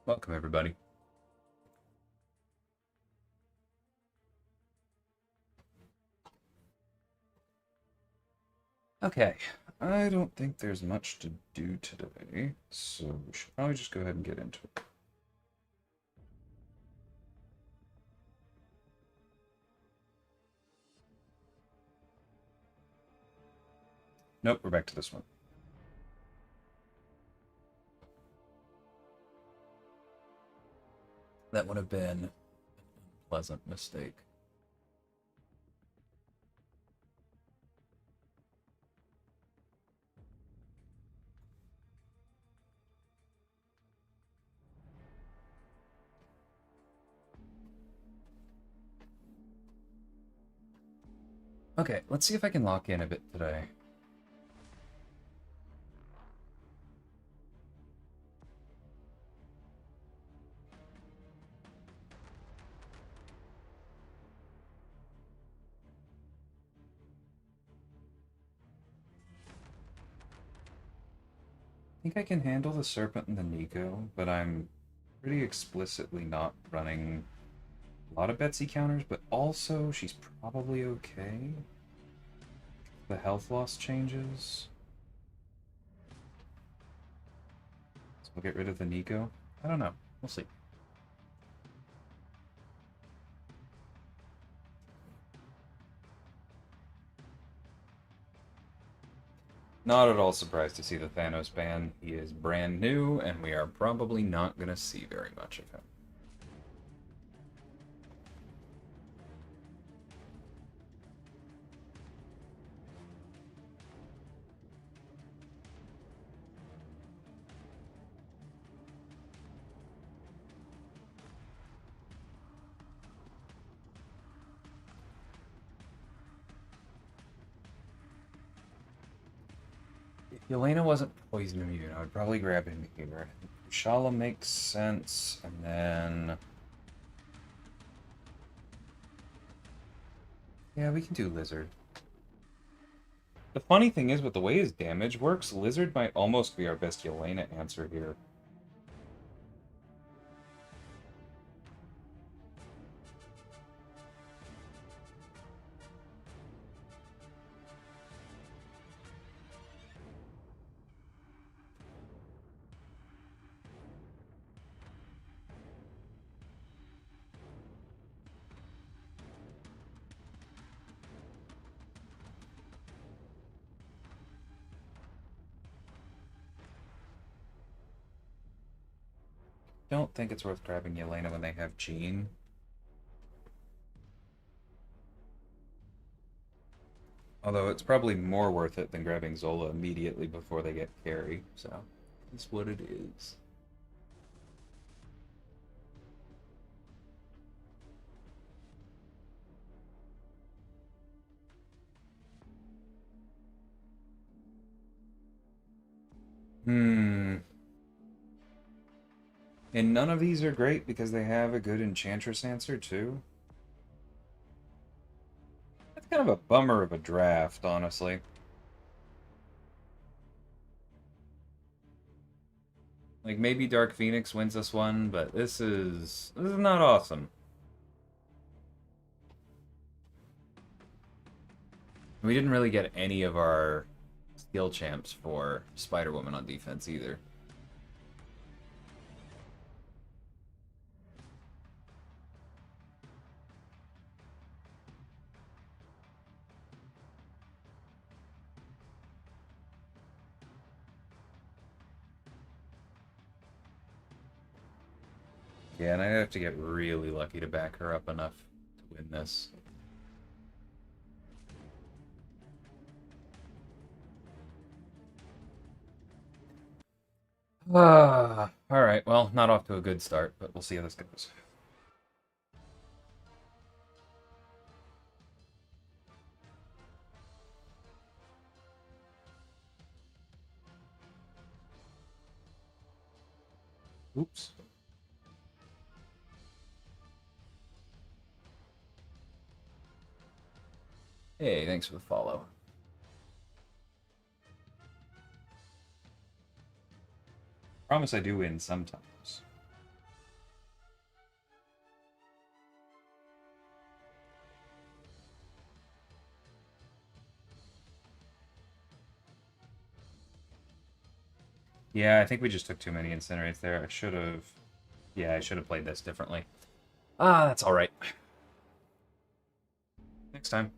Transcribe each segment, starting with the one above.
Welcome, everybody. Okay, I don't think there's much to do today, so we should probably just go ahead and get into it. Nope, we're back to this one. That would have been a pleasant mistake. Okay, let's see if I can lock in a bit today. I think I can handle the Serpent and the Nico, but I'm pretty explicitly not running a lot of Betsy counters, but also she's probably okay. The health loss changes. So we'll get rid of the Nico. I don't know. We'll see. Not at all surprised to see the Thanos ban. He is brand new, and we are probably not going to see very much of him. If Yelena wasn't poison immune, I would probably grab him here. Shala makes sense, and then... yeah, we can do Lizard. The funny thing is, with the way his damage works, Lizard might almost be our best Yelena answer here. Don't think it's worth grabbing Yelena when they have Jean. Although it's probably more worth it than grabbing Zola immediately before they get carry, so it's what it is. Hmm. And none of these are great because they have a good Enchantress answer too. That's kind of a bummer of a draft, honestly. Like maybe Dark Phoenix wins this one, but this is not awesome. We didn't really get any of our skill champs for Spider-Woman on defense either. Yeah, and I have to get really lucky to back her up enough to win this. Alright, well, not off to a good start, but we'll see how this goes. Oops. Hey, thanks for the follow. Promise I do win sometimes. Yeah, I think we just took too many incinerates there. I should have... Yeah, I should have played this differently. Ah, that's alright. Next time.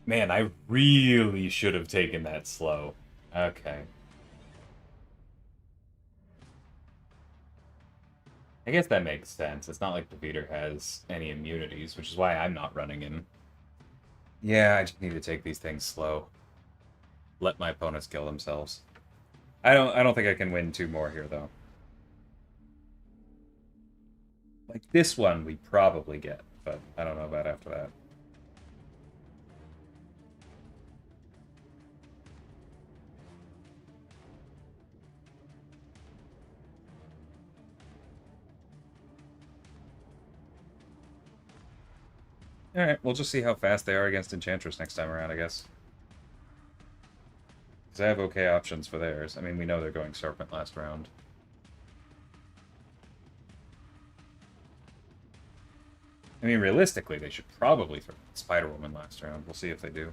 Man, I really should have taken that slow. Okay. I guess that makes sense. It's not like the Beater has any immunities, which is why I'm not running him. Yeah, I just need to take these things slow. Let my opponents kill themselves. I don't think I can win two more here though. Like this one we probably get, but I don't know about after that. Alright, we'll just see how fast they are against Enchantress next time around, I guess. Because I have okay options for theirs. I mean, we know they're going Serpent last round. I mean, realistically, they should probably throw Spider-Woman last round. We'll see if they do.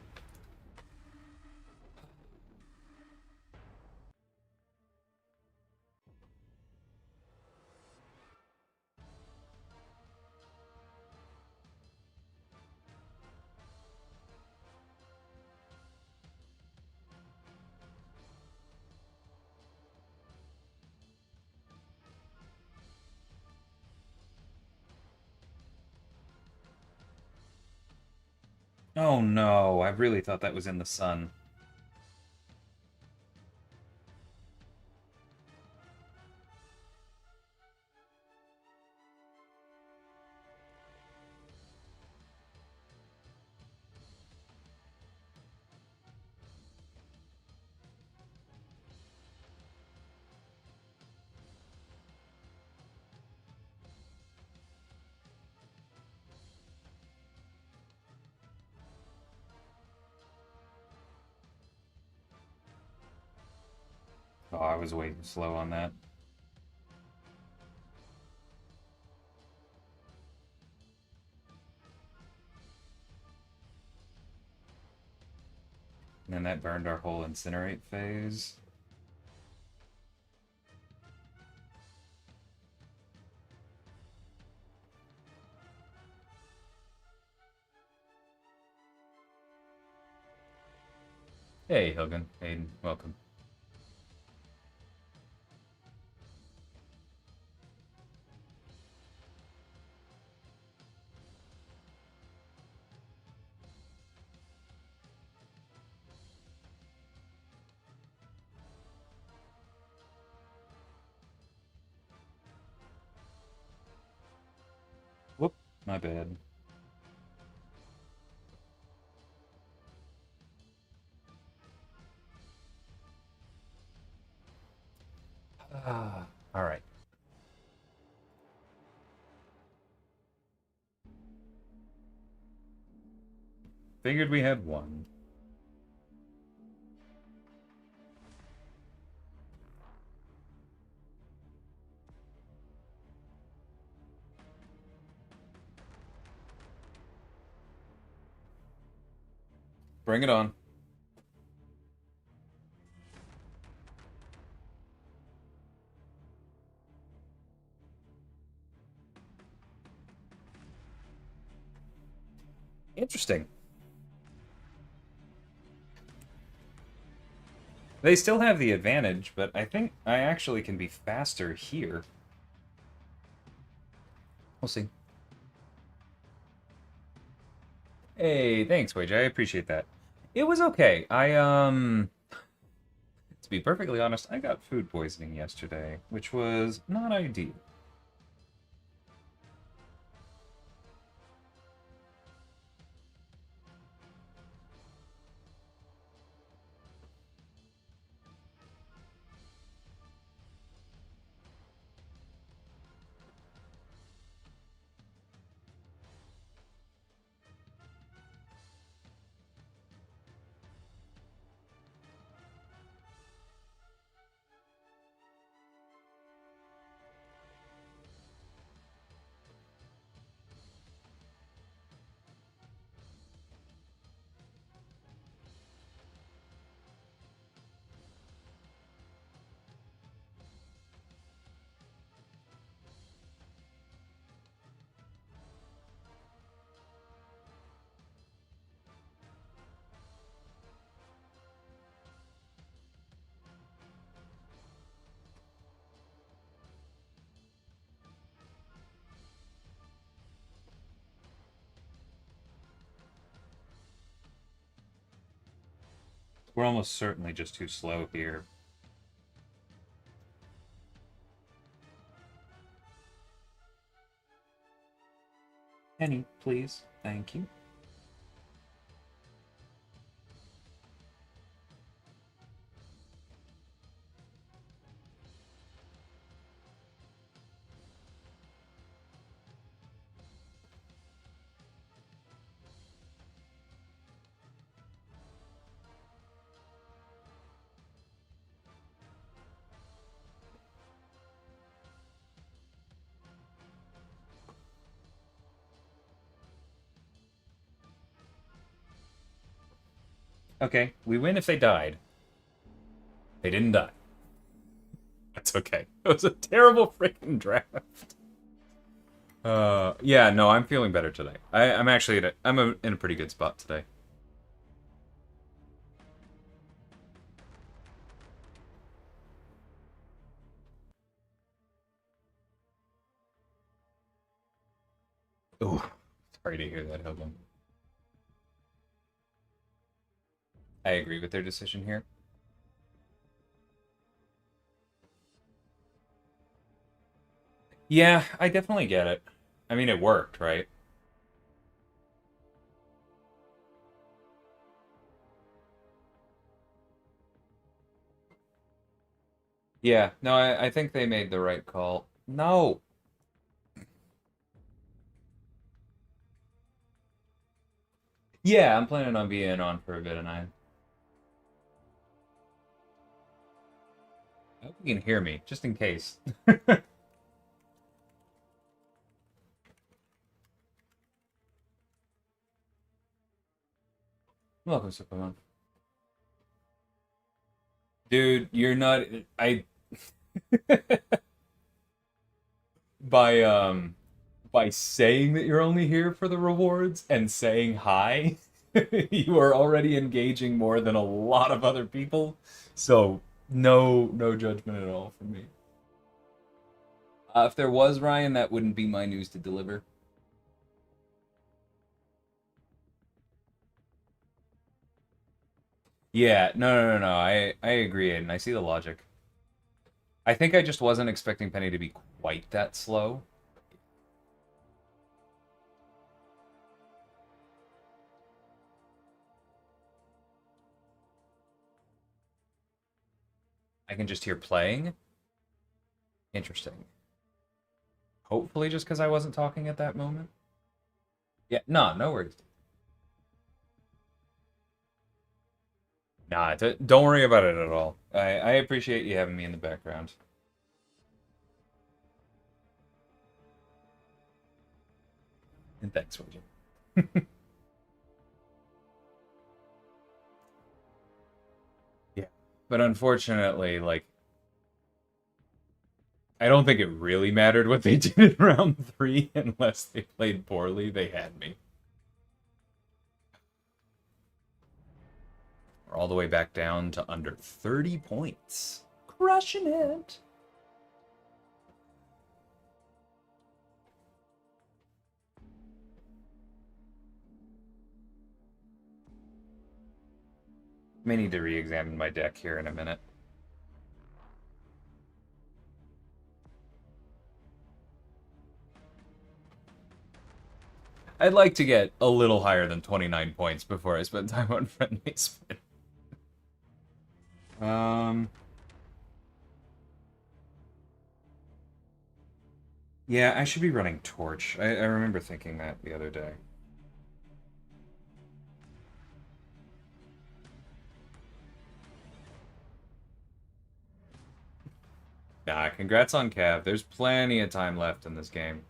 Oh no, I really thought that was in the sun. Oh, I was way too slow on that. And then that burned our whole Incinerate phase. Hey, Hilgen. Hayden, welcome. Whoop, my bad. Ah, all right. Figured we had one. Bring it on. Interesting. They still have the advantage, but I think I actually can be faster here. We'll see. Hey, thanks, Wage. I appreciate that. It was okay. To be perfectly honest, I got food poisoning yesterday, which was not ideal. We're almost certainly just too slow here. Penny, please. Thank you. Okay, we win if they died. They didn't die. That's okay. It was a terrible freaking draft. Yeah, no, I'm feeling better today. I'm actually in a pretty good spot today. Oh, sorry to hear that, Hogan. I agree with their decision here. Yeah, I definitely get it. I mean, it worked, right? Yeah, no, I think they made the right call. No. Yeah, I'm planning on being on for a bit, and I hope you can hear me, just in case. Welcome, Superman. Dude, you're not. I by by saying that you're only here for the rewards and saying hi, you are already engaging more than a lot of other people. So no judgment at all from me. If there was Ryan, that wouldn't be my news to deliver. Yeah, no. I agree, and I see the logic. I think I just wasn't expecting Penny to be quite that slow. I can just hear playing. Interesting. Hopefully, just because I wasn't talking at that moment. Yeah, no worries. Nah, don't worry about it at all. I appreciate you having me in the background. And thanks, Wojan. Yeah. But unfortunately, like, I don't think it really mattered what they did in round three unless they played poorly. They had me. We're all the way back down to under 30 points. Crushing it. May need to re-examine my deck here in a minute. I'd like to get a little higher than 29 points before I spend time on friendly spin. Yeah, I should be running Torch. I remember thinking that the other day. Nah, congrats on Cav. There's plenty of time left in this game.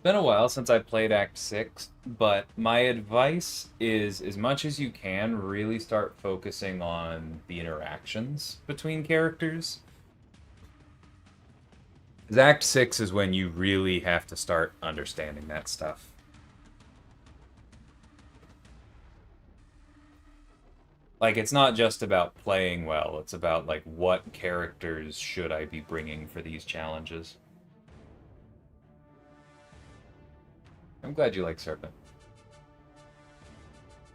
It's been a while since I played Act 6, but my advice is as much as you can, really start focusing on the interactions between characters. 'Cause Act 6 is when you really have to start understanding that stuff. Like, it's not just about playing well, it's about, like, what characters should I be bringing for these challenges. I'm glad you like Serpent.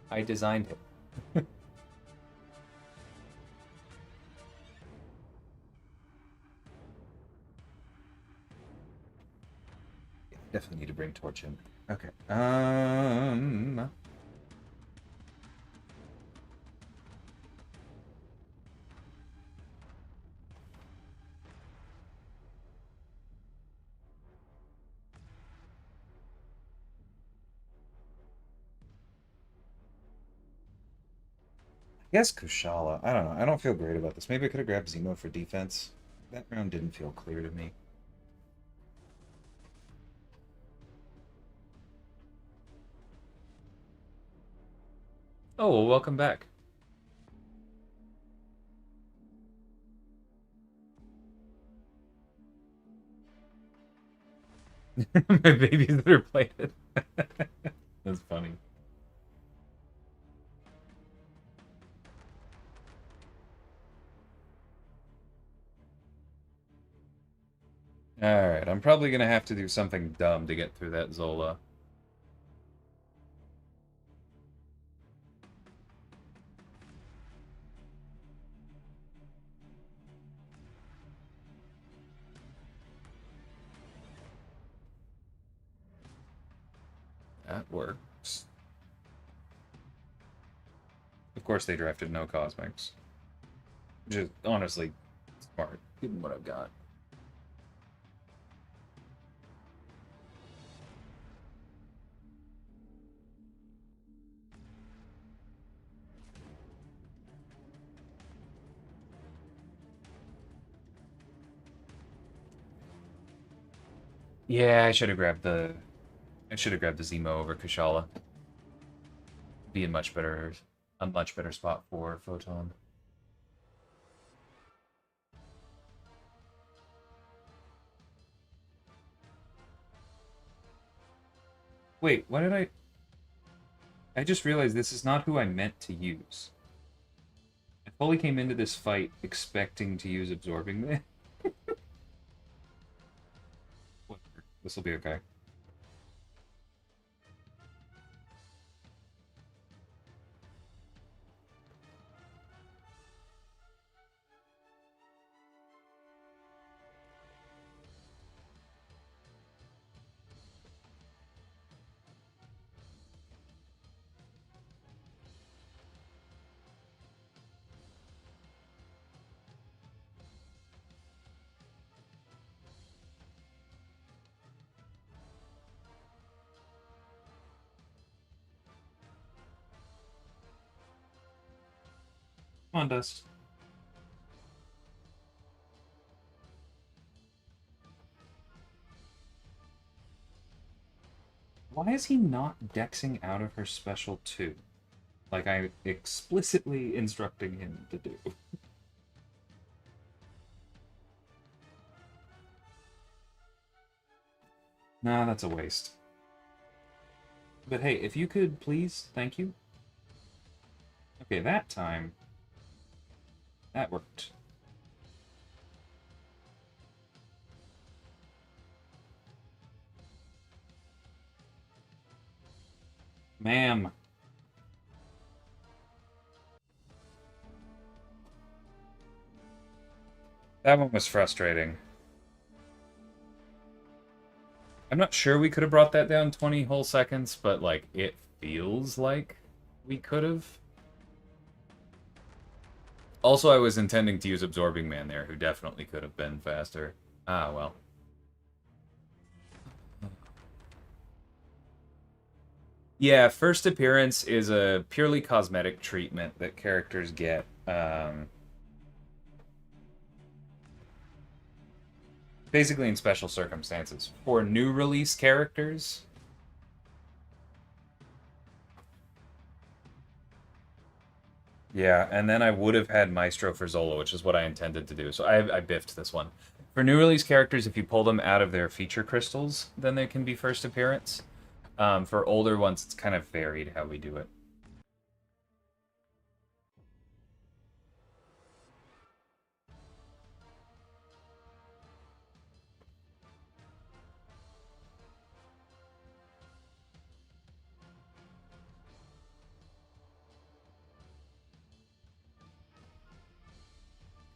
I designed him. Definitely need to bring Torch in. Okay. I guess Kushala. I don't know. I don't feel great about this. Maybe I could have grabbed Zemo for defense. That round didn't feel clear to me. Oh, well, welcome back. My babies that are playing it. That's funny. Alright, I'm probably gonna have to do something dumb to get through that Zola. That works. Of course they drafted no cosmics. Which is honestly smart, given what I've got. Yeah, I should have grabbed the Zemo over Kushala. Be a much better spot for Photon. Wait, why did I just realized this is not who I meant to use. I fully came into this fight expecting to use Absorbing Man. Whatever. This will be okay. Come on, Dust. Why is he not dexing out of her special too? Like I'm explicitly instructing him to do. Nah, that's a waste. But hey, if you could please, thank you. Okay, that time, that worked. Ma'am. That one was frustrating. I'm not sure we could have brought that down 20 whole seconds, but, like, it feels like we could have. Also, I was intending to use Absorbing Man there, who definitely could have been faster. Ah, well. Yeah, first appearance is a purely cosmetic treatment that characters get. Basically in special circumstances. For new release characters, yeah, and then I would have had Maestro for Zola, which is what I intended to do. So I biffed this one. For new release characters, if you pull them out of their feature crystals, then they can be first appearance. For older ones, it's kind of varied how we do it.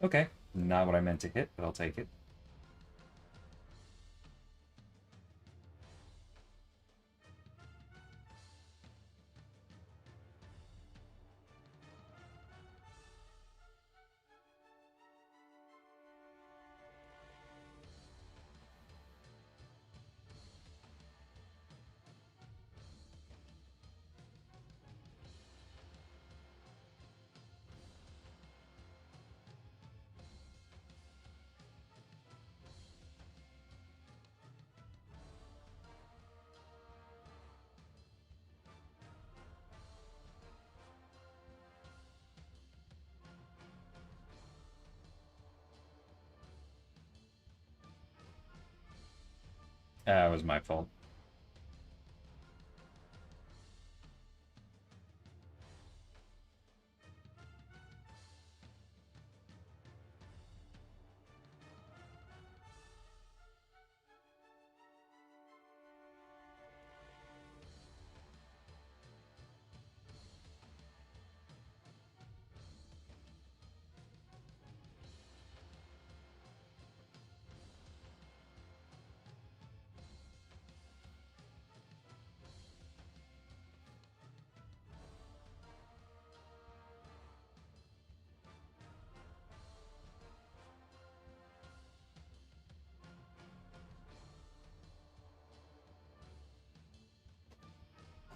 Okay, not what I meant to hit, but I'll take it. It was my fault.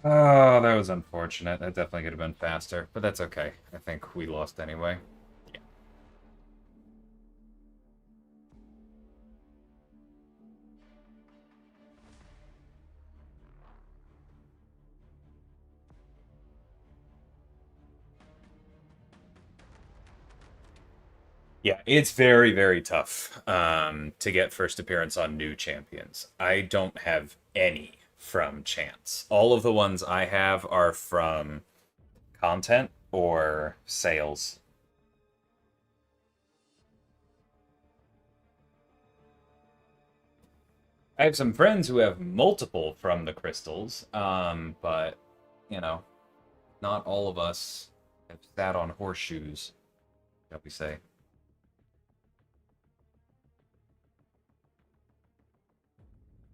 Oh, that was unfortunate. That definitely could have been faster, but that's okay. I think we lost anyway. Yeah, it's very, very tough to get first appearance on new champions. I don't have any from chance. All of the ones I have are from content or sales. I have some friends who have multiple from the crystals, but you know, not all of us have sat on horseshoes, shall we say.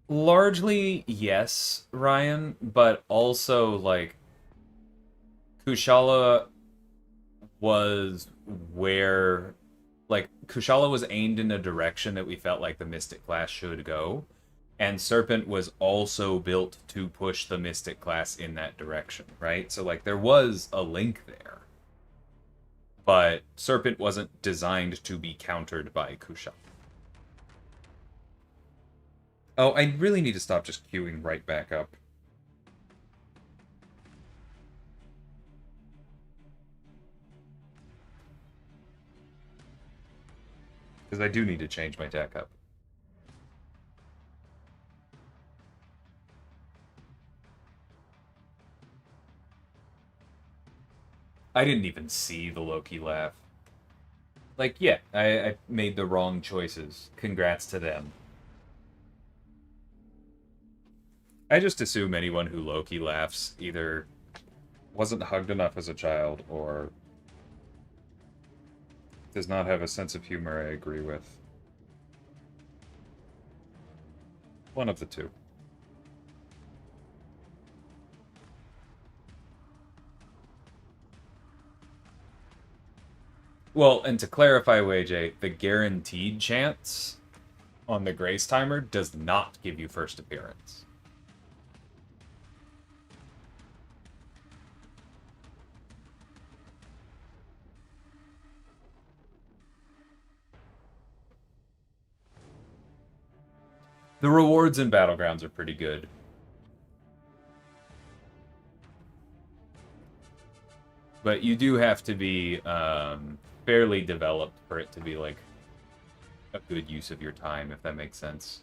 Largely, yes, Ryan, but also like Kushala was where like Kushala was aimed in a direction that we felt like the Mystic class should go, and Serpent was also built to push the Mystic class in that direction, right? So like there was a link there, but Serpent wasn't designed to be countered by Kushala. Oh, I really need to stop just queuing right back up. Because I do need to change my deck up. I didn't even see the Loki laugh. Like, yeah, I made the wrong choices. Congrats to them. I just assume anyone who Loki laughs either wasn't hugged enough as a child or does not have a sense of humor I agree with. One of the two. Well, and to clarify, WayJ, the guaranteed chance on the Grace timer does not give you first appearance. The rewards in Battlegrounds are pretty good. But you do have to be fairly developed for it to be like a good use of your time, if that makes sense.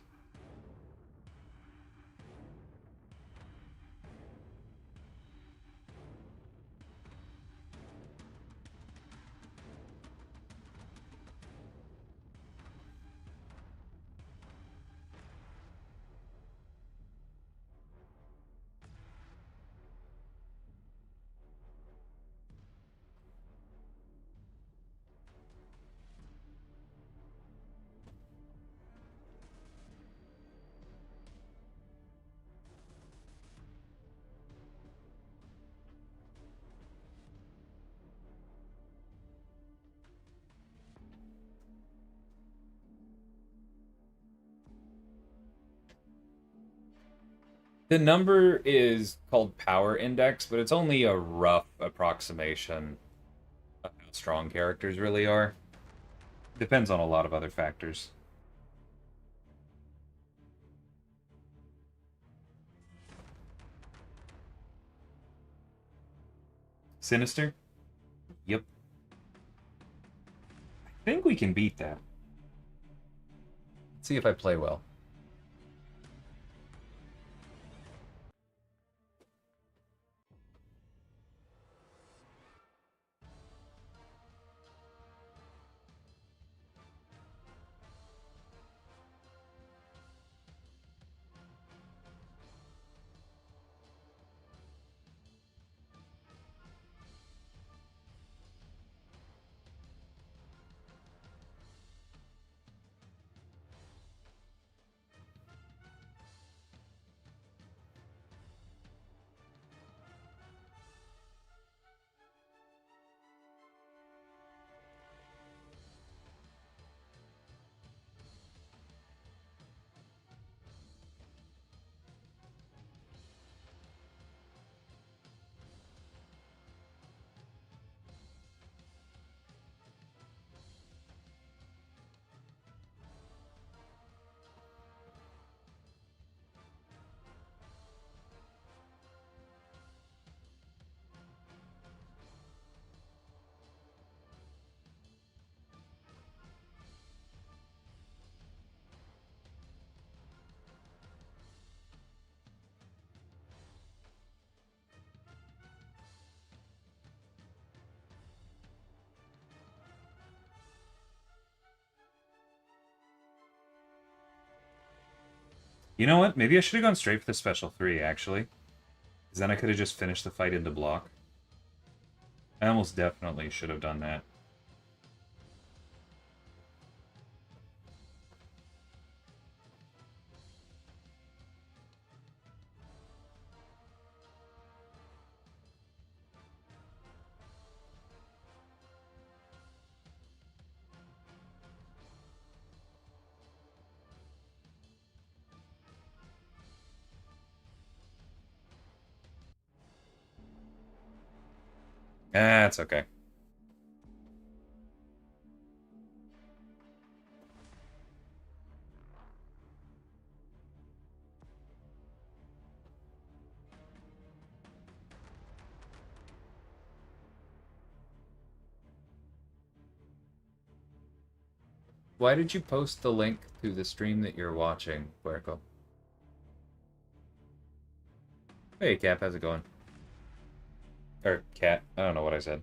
The number is called power index, but it's only a rough approximation of how strong characters really are. Depends on a lot of other factors. Sinister? Yep. I think we can beat that. Let's see if I play well. You know what? Maybe I should have gone straight for the special 3, actually. Because then I could have just finished the fight into block. I almost definitely should have done that. Ah, it's okay. Why did you post the link to the stream that you're watching, Puerco? Hey, Cap, how's it going? Or Cat, I don't know what I said.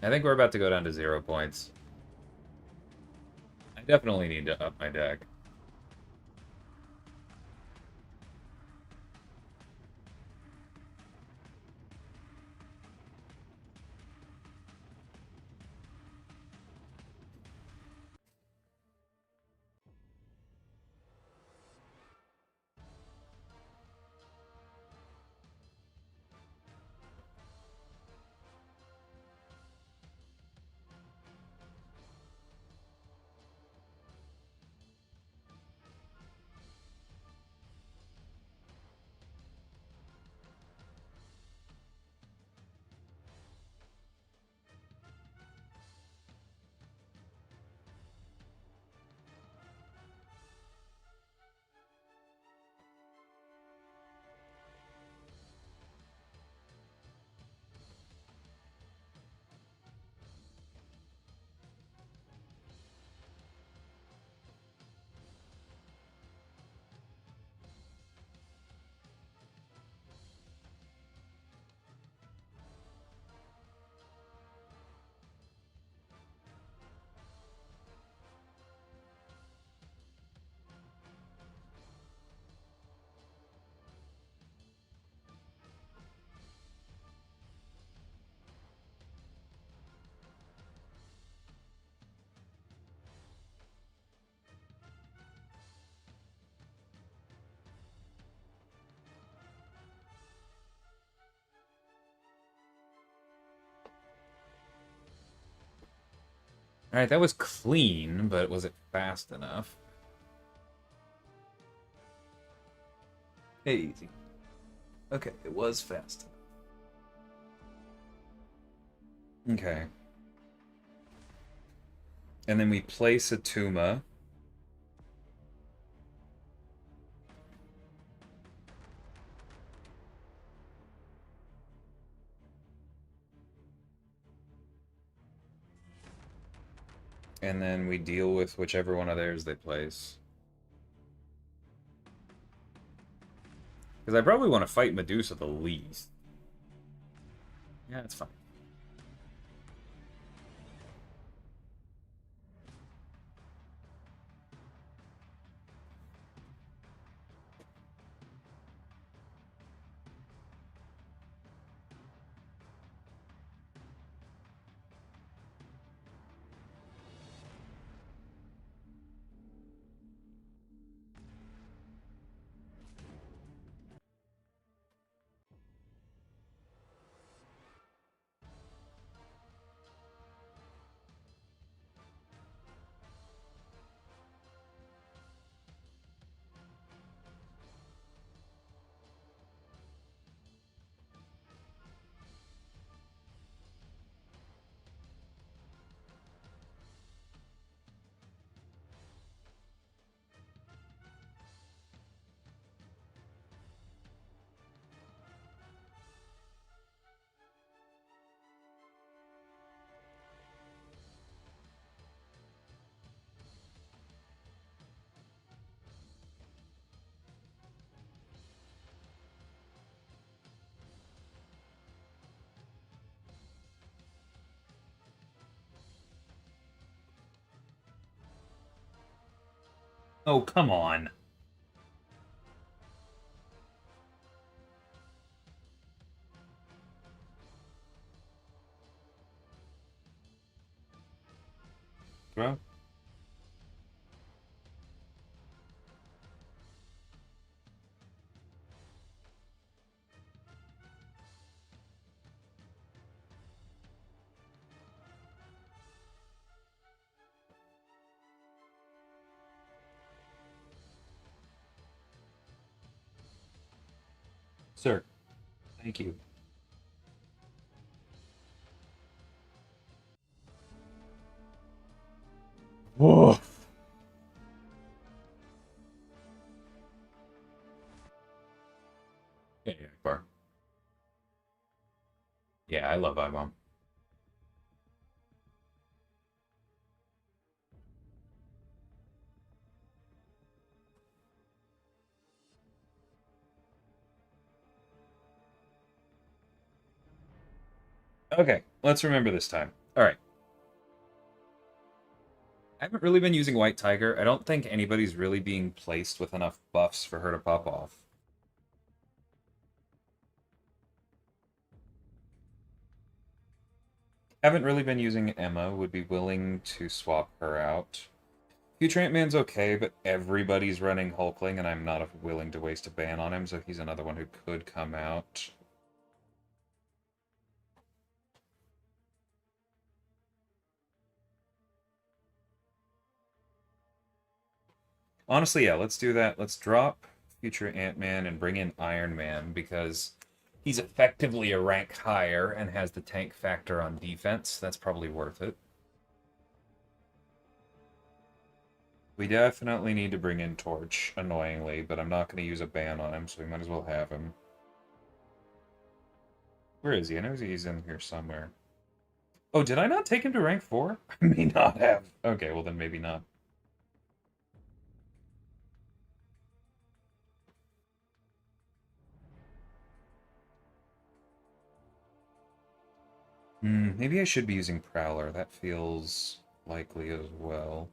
I think we're about to go down to 0 points. I definitely need to up my deck. Alright, that was clean, but was it fast enough? Easy. Okay, it was fast enough. Okay. And then we place a Tuma. And then we deal with whichever one of theirs they place. Because I probably want to fight Medusa the least. Yeah, it's fine. Oh, come on. Throw? Sir, thank you. Whoa. Yeah, Akbar. Yeah, I love I-Bomb. Okay, let's remember this time. Alright. I haven't really been using White Tiger. I don't think anybody's really being placed with enough buffs for her to pop off. Haven't really been using Emma. Would be willing to swap her out. Future Ant-Man's okay, but everybody's running Hulkling, and I'm not willing to waste a ban on him, so he's another one who could come out. Honestly, yeah, let's do that. Let's drop Future Ant-Man and bring in Iron Man, because he's effectively a rank higher and has the tank factor on defense. That's probably worth it. We definitely need to bring in Torch, annoyingly, but I'm not going to use a ban on him, so we might as well have him. Where is he? I know he's in here somewhere. Oh, did I not take him to rank 4? I may not have. Okay, well then maybe not. Maybe I should be using Prowler. That feels likely as well.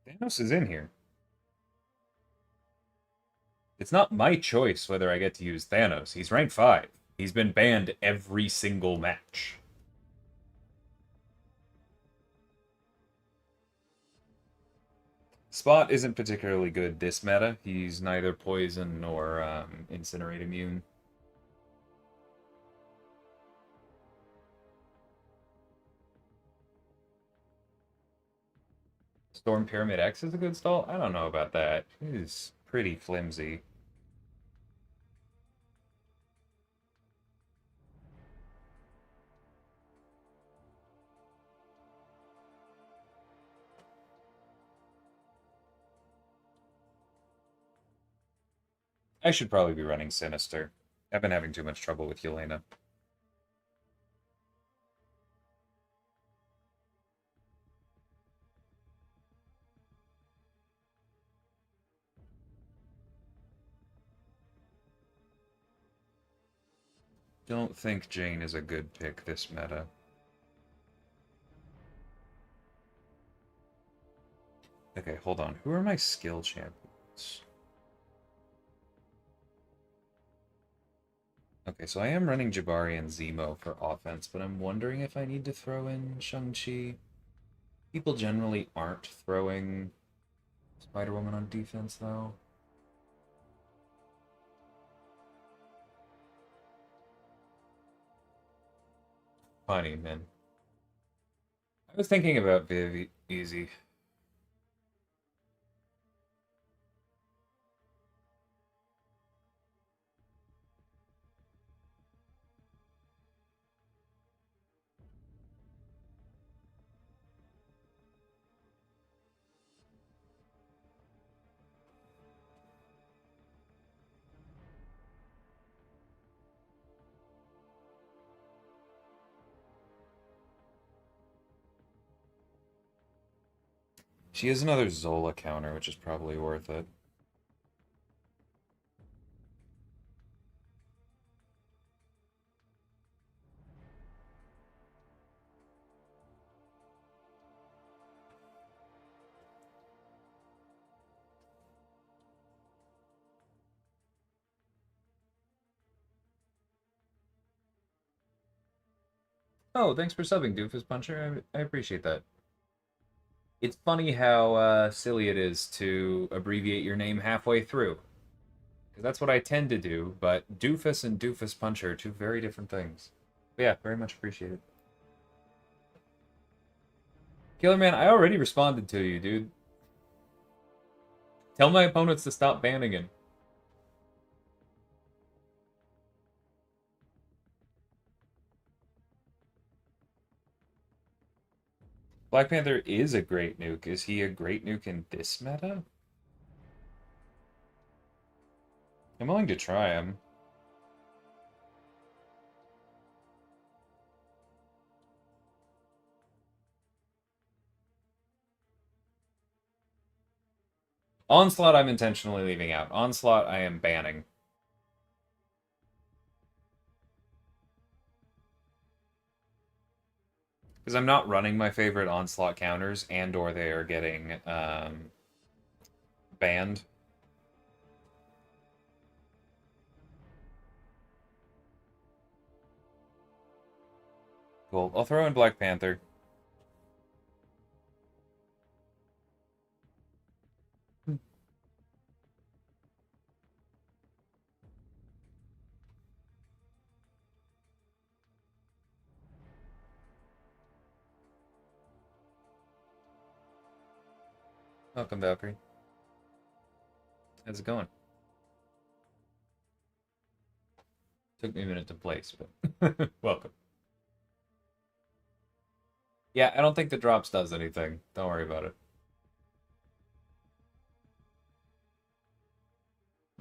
Thanos is in here. It's not my choice whether I get to use Thanos. He's rank 5. He's been banned every single match. Spot isn't particularly good this meta. He's neither poison nor incinerate immune. Storm Pyramid X is a good stall? I don't know about that. It is pretty flimsy. I should probably be running Sinister. I've been having too much trouble with Yelena. Don't think Jane is a good pick this meta. Okay, hold on. Who are my skill champions? Okay, so I am running Jabari and Zemo for offense, but I'm wondering if I need to throw in Shang-Chi. People generally aren't throwing Spider-Woman on defense, though. Funny, man. I was thinking about Viv Easy. She has another Zola counter, which is probably worth it. Oh, thanks for subbing, Doofus Puncher. I appreciate that. It's funny how silly it is to abbreviate your name halfway through. Because that's what I tend to do, but Doofus and Doofus Puncher are two very different things. But yeah, very much appreciated. Killer Man, I already responded to you, dude. Tell my opponents to stop banning him. Black Panther is a great nuke. Is he a great nuke in this meta? I'm willing to try him. Onslaught I'm intentionally leaving out. Onslaught I am banning. Because I'm not running my favorite Onslaught counters and or they are getting banned. Cool. I'll throw in Black Panther. Welcome, Valkyrie. How's it going? Took me a minute to place, but welcome. Yeah, I don't think the drops does anything. Don't worry about it.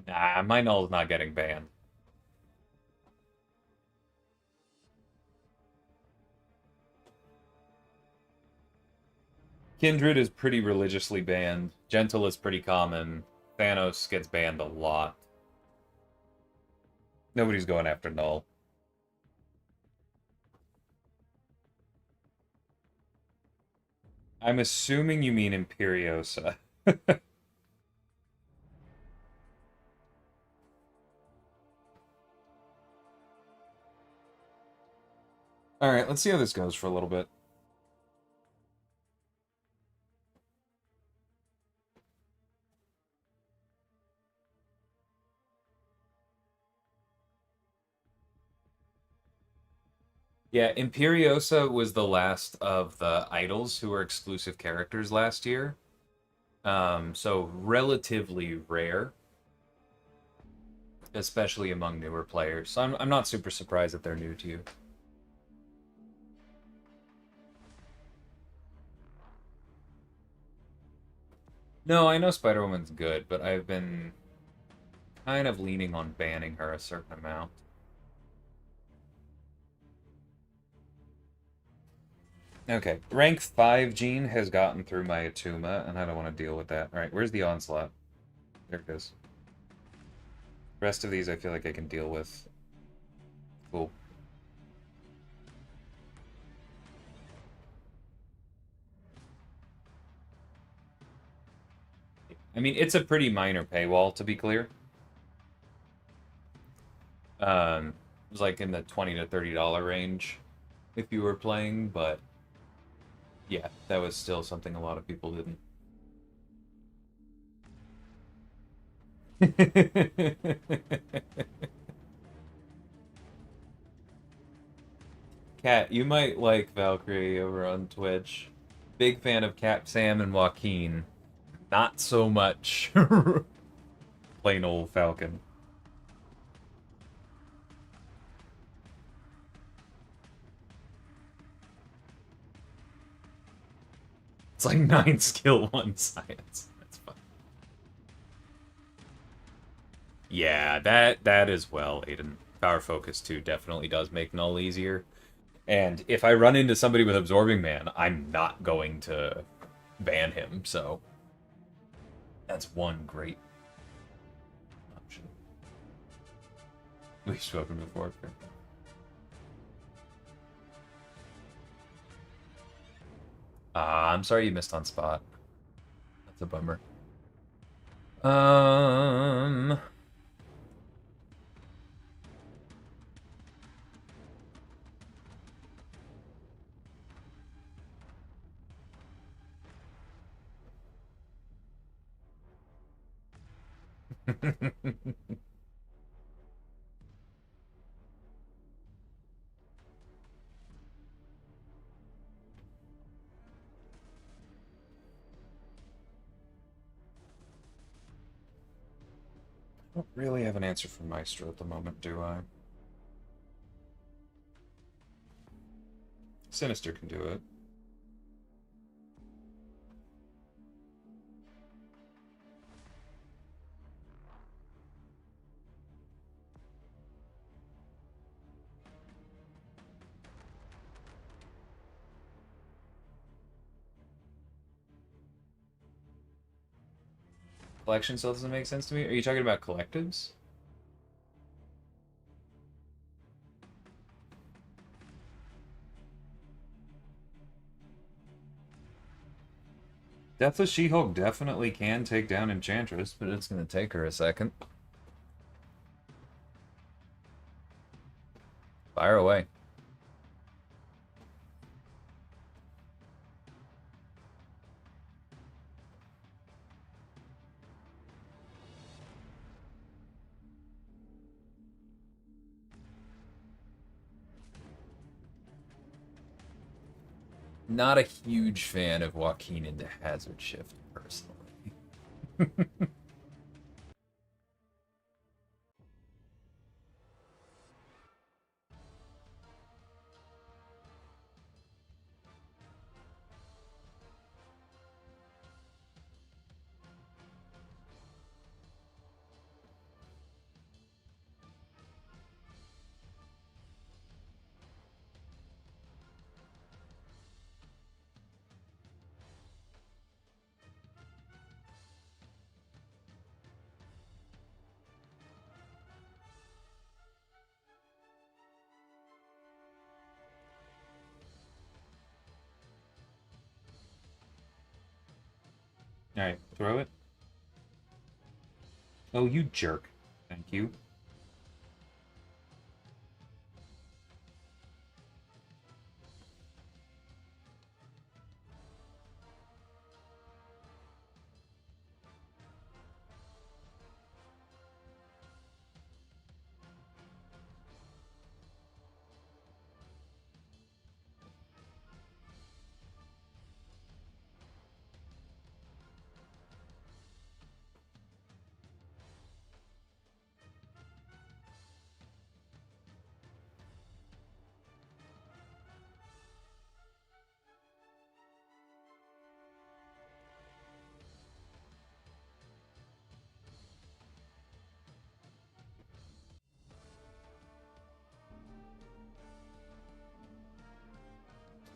Nah, my null's not getting banned. Kindred is pretty religiously banned. Gentle is pretty common. Thanos gets banned a lot. Nobody's going after Null. I'm assuming you mean Imperiosa. Alright, let's see how this goes for a little bit. Yeah, Imperiosa was the last of the idols who were exclusive characters last year. So relatively rare, especially among newer players. So I'm not super surprised that they're new to you. No, I know Spider-Woman's good, but I've been kind of leaning on banning her a certain amount. Okay, rank 5 Gene has gotten through my Atuma, and I don't want to deal with that. Alright, where's the Onslaught? There it is. The rest of these I feel like I can deal with. Cool. I mean, it's a pretty minor paywall, to be clear. It was like in the $20 to $30 range if you were playing, but yeah, that was still something a lot of people didn't. Cat, you might like Valkyrie over on Twitch. Big fan of Cap Sam and Joaquin. Not so much plain old Falcon. It's like 9 skill, 1 science. That's fun. Yeah, that as well, Aiden. Power Focus 2 definitely does make Null easier. And if I run into somebody with Absorbing Man, I'm not going to ban him, so that's one great option. We've spoken before. I'm sorry you missed on spot. That's a bummer. Um... I don't really have an answer for Maestro at the moment, do I? Sinister can do it. Collection still doesn't make sense to me. Are you talking about collectives? Deathless She-Hulk definitely can take down Enchantress, but it's going to take her a second. Fire away. Not a huge fan of Joaquin into Hazard Shift, personally. Alright, throw it. Oh, you jerk. Thank you.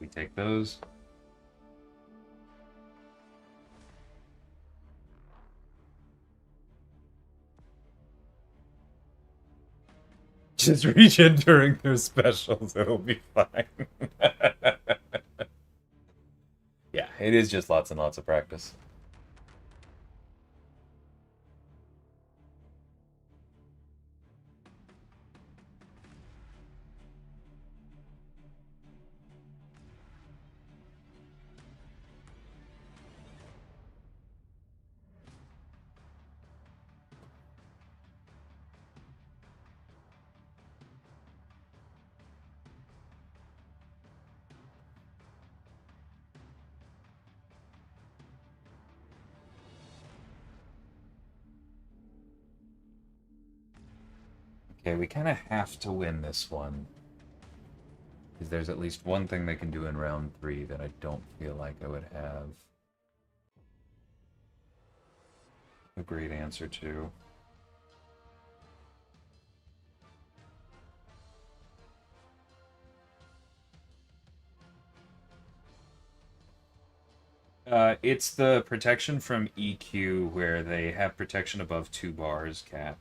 We take those. Just reach in during their specials, it'll be fine. Yeah, it is just lots and lots of practice. Okay, we kind of have to win this one. Because there's at least one thing they can do in round 3 that I don't feel like I would have a great answer to. It's the protection from EQ where they have protection above 2 bars, Cat.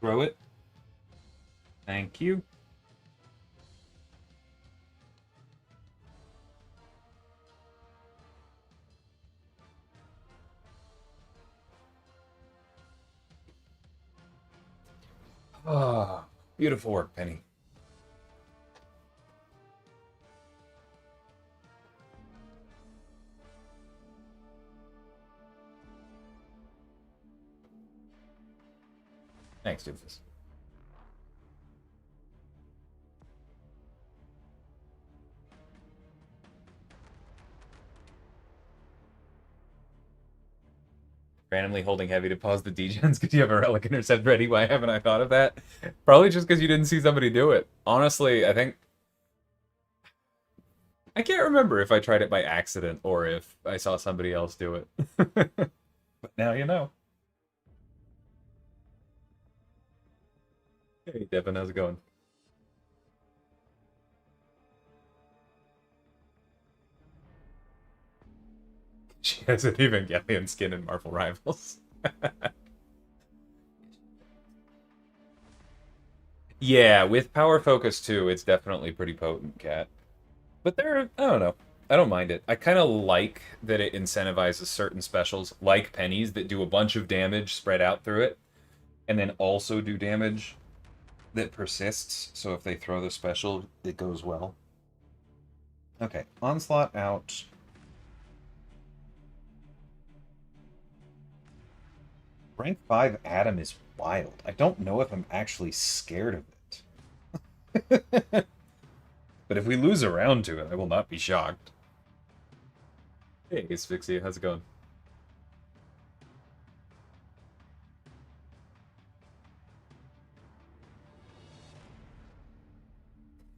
Throw it. Thank you. Ah, beautiful work, Penny. Thanks, Doofus. Randomly holding heavy to pause the degens because you have a relic intercept ready. Why haven't I thought of that? Probably just because you didn't see somebody do it. Honestly, I think I can't remember if I tried it by accident or if I saw somebody else do it. But now you know. Hey, Devin, how's it going? She has an Evangelion skin in Marvel Rivals. Yeah, with Power Focus too, it's definitely pretty potent, Cat. But I don't know. I don't mind it. I kind of like that it incentivizes certain specials, like pennies, that do a bunch of damage spread out through it, and then also do damage that persists. So if they throw the special, it goes well. Okay, Onslaught out. Rank 5 Adam is wild. I don't know if I'm actually scared of it. But if we lose a round to it, I will not be shocked. Hey, Asphyxia, how's it going?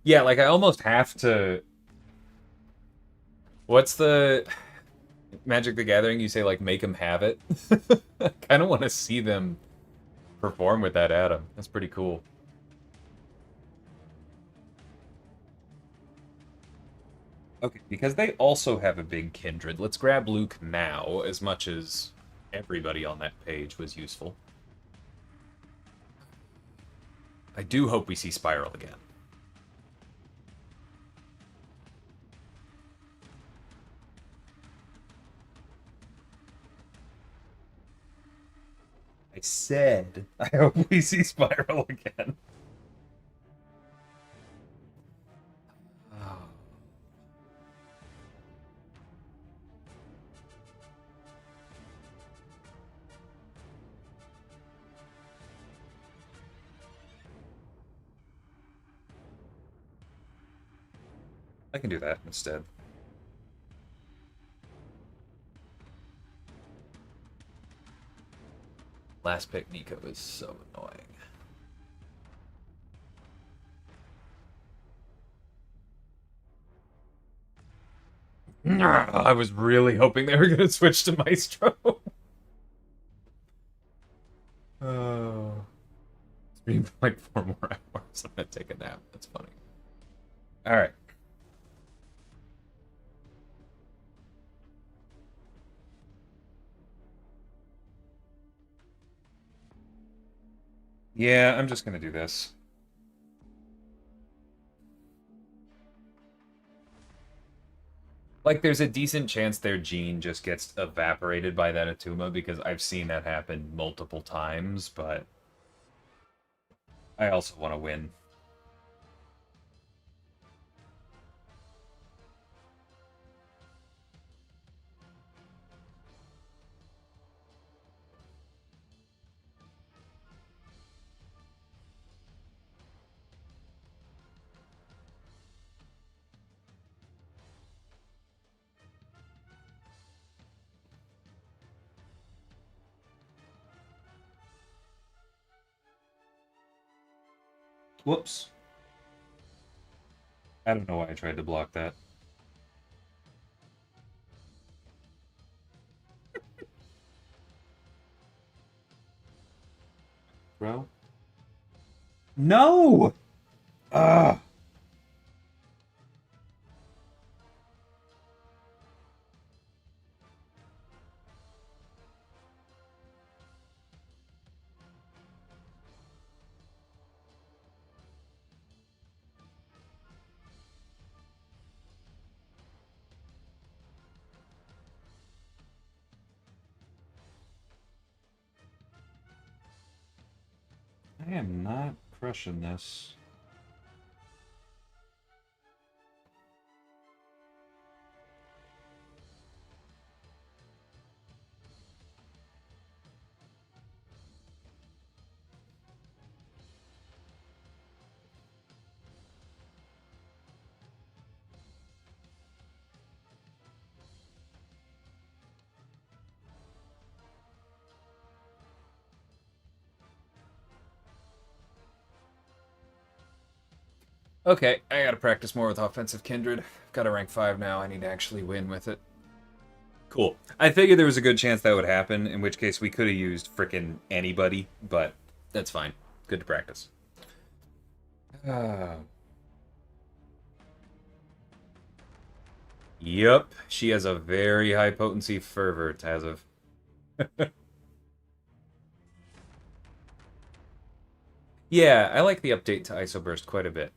Yeah, like I almost have to. What's the Magic the Gathering? You say like make them have it. I kind of want to see them perform with that Adam. That's pretty cool. Okay, because they also have a big kindred. Let's grab Luke now, as much as everybody on that page was useful. I do hope we see Spiral again. I said I hope we see Spiral again. Oh. I can do that instead. Last pick Nico is so annoying. I was really hoping they were going to switch to Maestro. Oh. It's been like 4 more hours. I'm going to take a nap. That's funny. All right. Yeah, I'm just going to do this. Like, there's a decent chance their gene just gets evaporated by that Atuma, because I've seen that happen multiple times, but I also want to win. Whoops. I don't know why I tried to block that. Bro? No! Ugh. I am not crushing this. Okay, I gotta practice more with offensive kindred. Got a rank 5 now. I need to actually win with it. Cool. I figured there was a good chance that would happen, in which case we could have used frickin' anybody, but that's fine. Good to practice. Yep, she has a very high potency fervor, Tazov. Yeah, I like the update to ISO Burst quite a bit.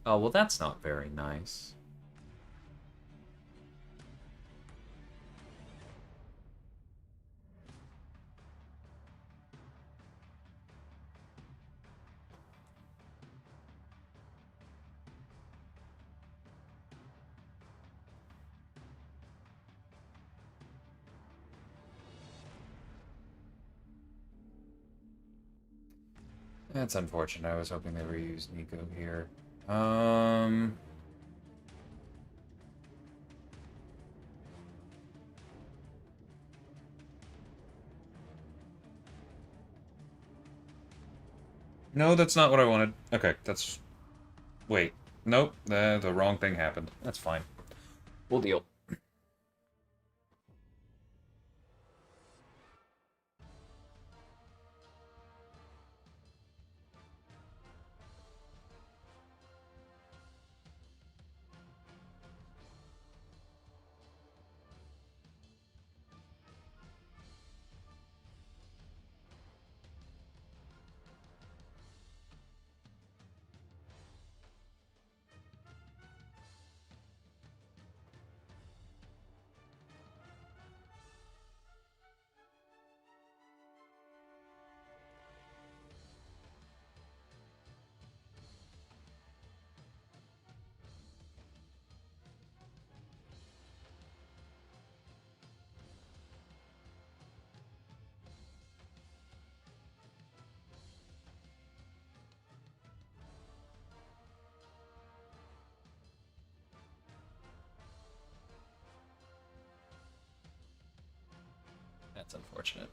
Oh, well, that's not very nice. That's unfortunate. I was hoping they reused Nico here. Um... No, that's not what I wanted. Okay, that's... Wait. Nope, the wrong thing happened. That's fine. We'll deal. That's unfortunate.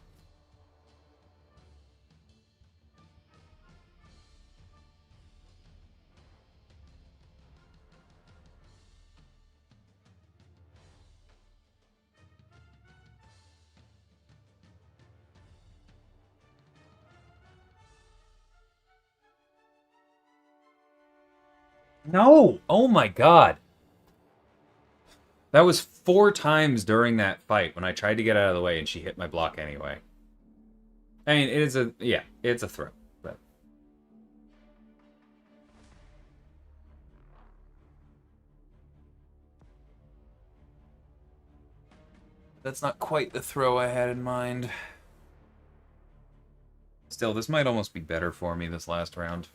No! Oh my god! That was 4 times during that fight when I tried to get out of the way and she hit my block anyway. I mean, it is a... yeah, it's a throw. But that's not quite the throw I had in mind. Still, this might almost be better for me this last round.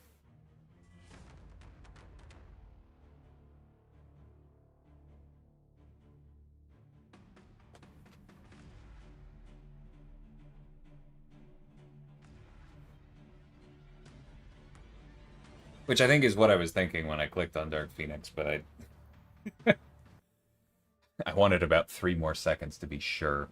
Which I think is what I was thinking when I clicked on Dark Phoenix, but I wanted about 3 more seconds to be sure.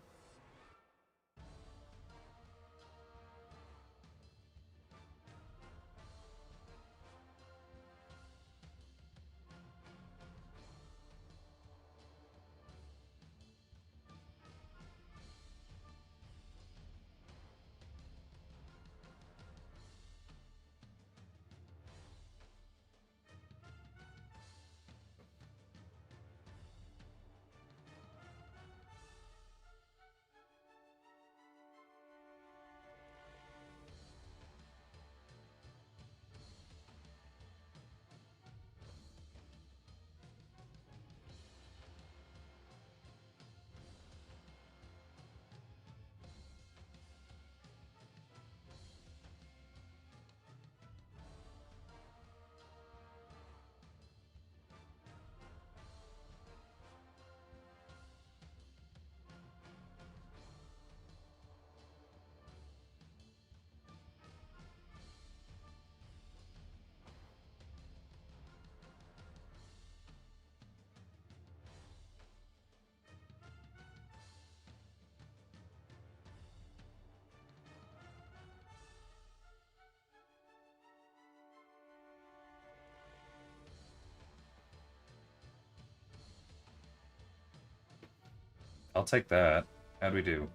I'll take that. How'd we do?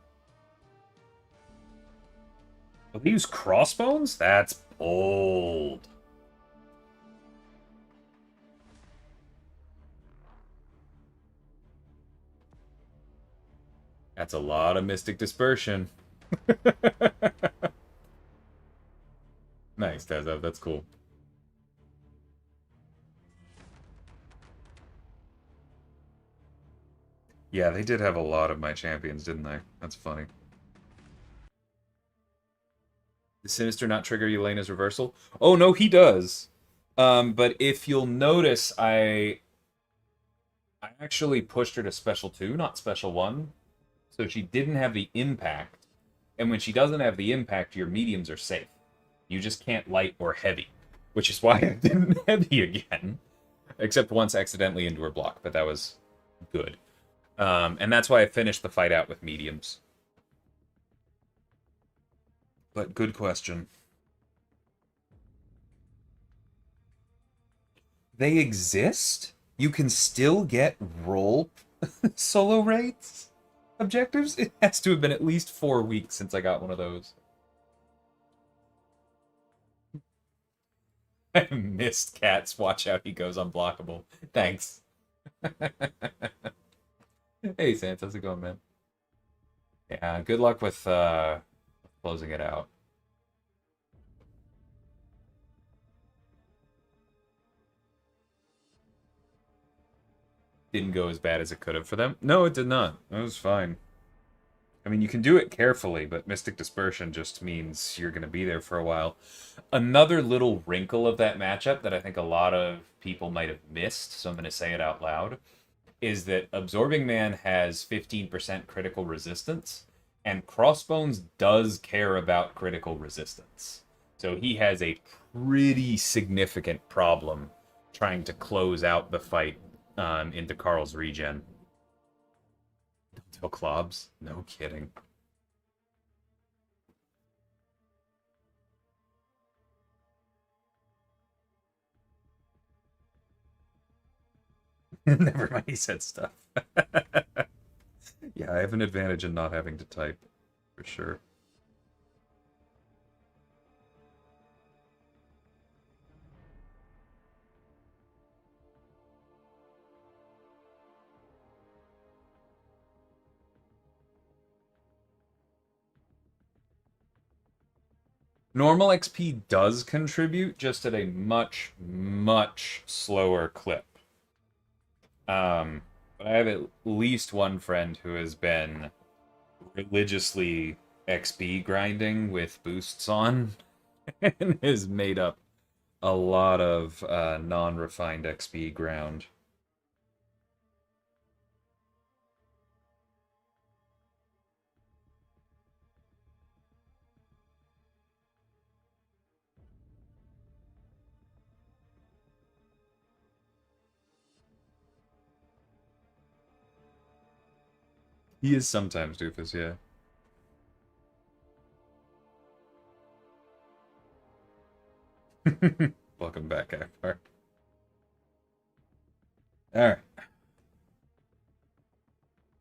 Oh, they use crossbones? That's bold. That's a lot of Mystic Dispersion. Nice, Tezev. That's cool. Yeah, they did have a lot of my champions, didn't they? That's funny. Does Sinister not trigger Elena's reversal? Oh, no, he does. But if you'll notice, I actually pushed her to Special 2, not Special 1. So she didn't have the impact. And when she doesn't have the impact, your mediums are safe. You just can't light or heavy. Which is why I didn't heavy again. Except once accidentally into her block, but that was good. And that's why I finished the fight out with mediums. But good question. They exist? You can still get role solo raids objectives? It has to have been at least 4 weeks since I got one of those. I missed Cats. Watch out, he goes unblockable. Thanks. Hey, Sans, how's it going, man? Yeah, good luck with closing it out. Didn't go as bad as it could have for them. No, it did not. It was fine. I mean, you can do it carefully, but Mystic Dispersion just means you're going to be there for a while. Another little wrinkle of that matchup that I think a lot of people might have missed, so I'm going to say it out loud, is that Absorbing Man has 15% critical resistance, and Crossbones does care about critical resistance. So he has a pretty significant problem trying to close out the fight into Carl's regen. Don't tell Clobs? No kidding. Never mind, he said stuff. Yeah, I have an advantage in not having to type, for sure. Normal XP does contribute, just at a much, much slower clip. But I have at least one friend who has been religiously XP grinding with boosts on and has made up a lot of non-refined XP ground. He is sometimes doofus, yeah. Welcome back, Akbar. Alright.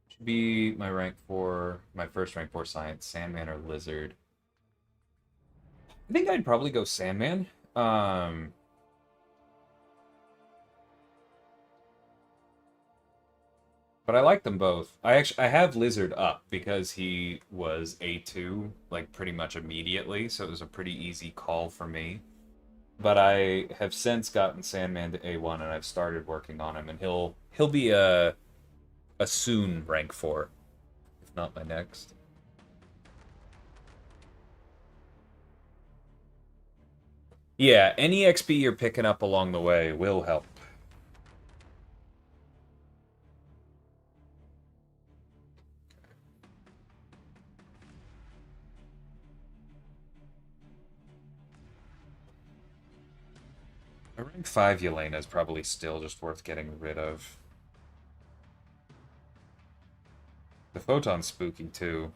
Should be my my first rank 4 science, Sandman or Lizard. I think I'd probably go Sandman. But I like them both. I have Lizard up because he was A2 like pretty much immediately, so it was a pretty easy call for me. But I have since gotten Sandman to A1 and I've started working on him, and he'll be a soon rank 4, if not my next. Yeah, any XP you're picking up along the way will help. A rank 5 Yelena is probably still just worth getting rid of. The Photon's spooky too.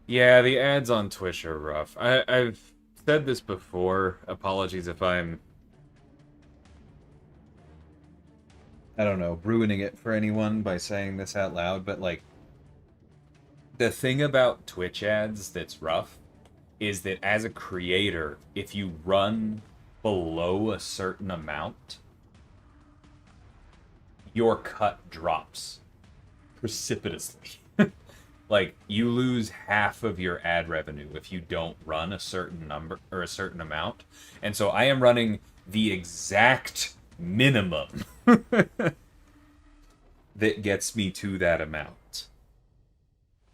Yeah, the ads on Twitch are rough. I've said this before. Apologies if I don't know, ruining it for anyone by saying this out loud, but like the thing about Twitch ads that's rough is that as a creator, if you run below a certain amount, your cut drops precipitously. Like you lose half of your ad revenue if you don't run a certain number or a certain amount. And so I am running the exact minimum that gets me to that amount.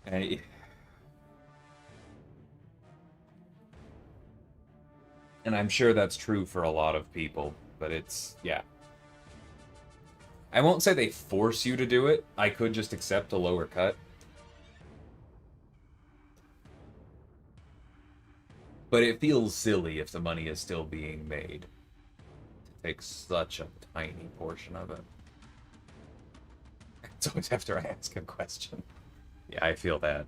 And I'm sure that's true for a lot of people, but it's, yeah. I won't say they force you to do it. I could just accept a lower cut. But it feels silly if the money is still being made to take such a tiny portion of it. It's always after I ask a question. Yeah, I feel that.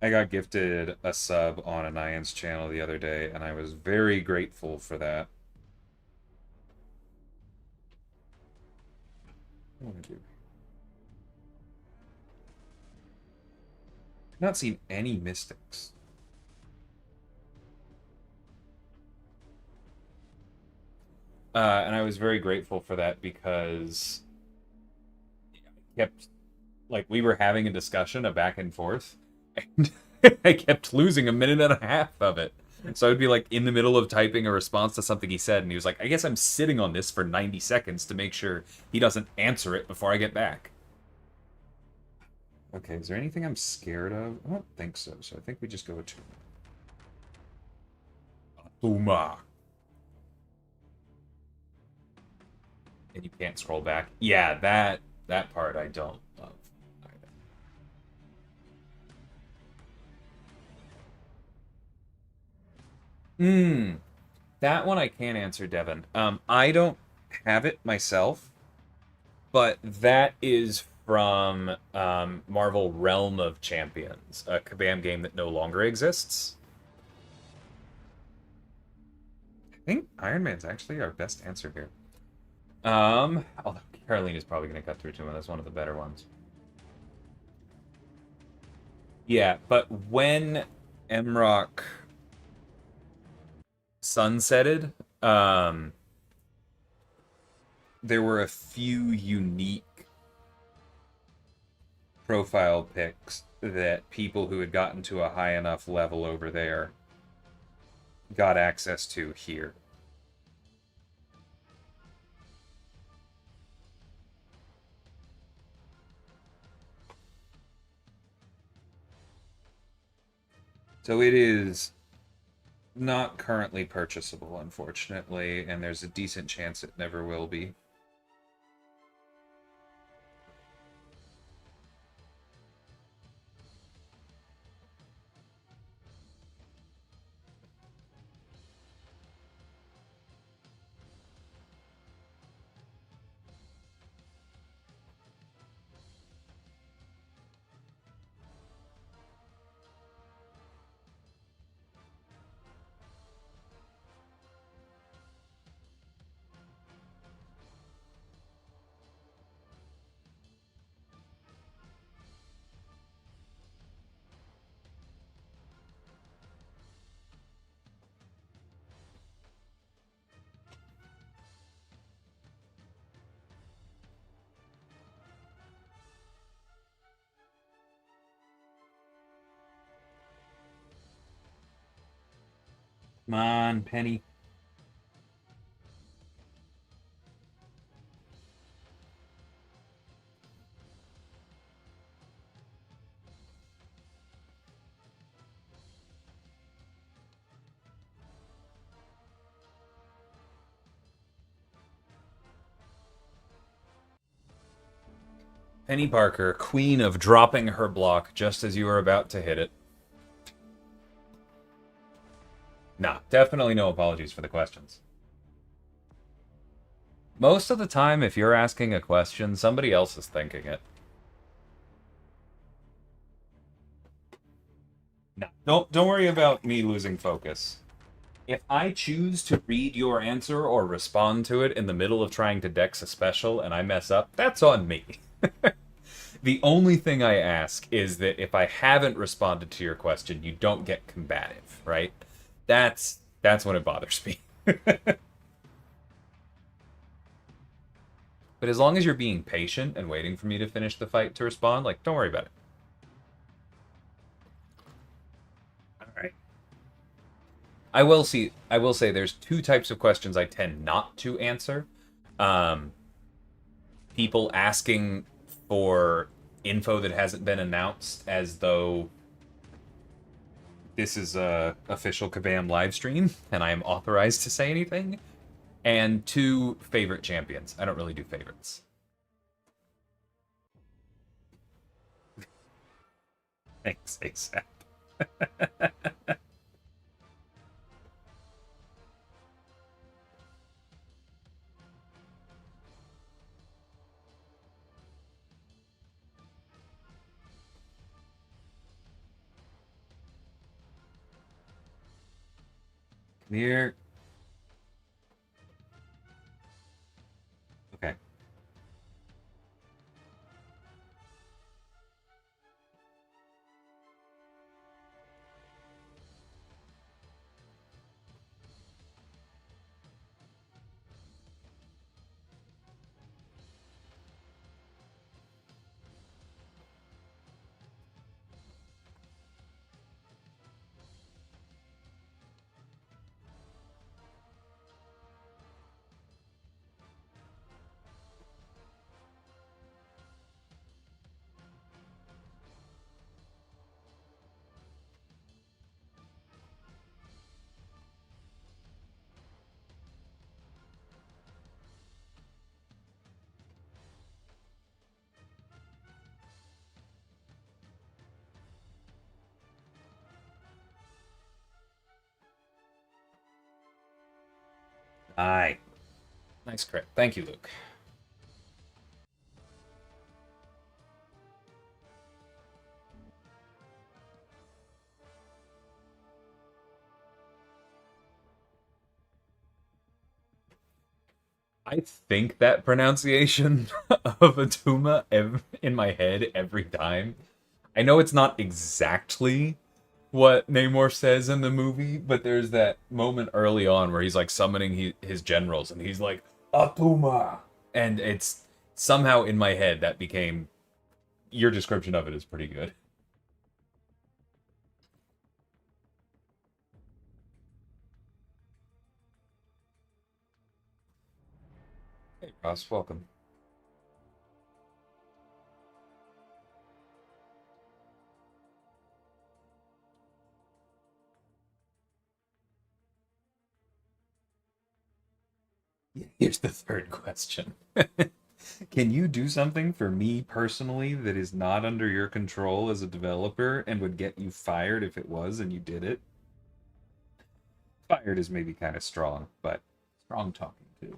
I got gifted a sub on a Nyan's channel the other day, and I was very grateful for that. What do I want to do? I've not seen any mystics. And I was very grateful for that because I kept, like, we were having a discussion, a back and forth, and I kept losing a minute and a half of it. So I'd be like in the middle of typing a response to something he said, and he was like, I guess I'm sitting on this for 90 seconds to make sure he doesn't answer it before I get back. Okay, is there anything I'm scared of? I don't think so, so I think we just go to Atuma. And you can't scroll back. Yeah, that part I don't love either. That one I can't answer, Devin. I don't have it myself, but that is from Marvel Realm of Champions, a Kabam game that no longer exists. I think Iron Man's actually our best answer here. Although Caroline is probably going to cut through to him. That's one of the better ones. Yeah, but when Emrock sunsetted, there were a few unique profile pics that people who had gotten to a high enough level over there got access to here. So it is not currently purchasable, unfortunately, and there's a decent chance it never will be. Come on, Penny. Penny Parker, queen of dropping her block just as you were about to hit it. Nah, definitely no apologies for the questions. Most of the time, if you're asking a question, somebody else is thinking it. No, don't worry about me losing focus. If I choose to read your answer or respond to it in the middle of trying to dex a special and I mess up, that's on me. The only thing I ask is that if I haven't responded to your question, you don't get combative, right? That's when it bothers me. But as long as you're being patient and waiting for me to finish the fight to respond, like, don't worry about it. All right. I will say there's two types of questions I tend not to answer. Um, People asking for info that hasn't been announced as though this is a official Kabam live stream and I am authorized to say anything. And two, favorite champions. I don't really do favorites. Thanks, ASAP. Come here. Okay. Aye. Nice crit. Thank you, Luke. I think that pronunciation of Atuma in my head every time. I know it's not exactly what Namor says in the movie, but there's that moment early on where he's like summoning his generals and he's like, Atuma! And it's somehow in my head that became, your description of it is pretty good. Hey, Ross, welcome. Here's the third question. Can you do something for me personally that is not under your control as a developer and would get you fired if it was and you did it? Fired is maybe kind of strong, but strong talking too.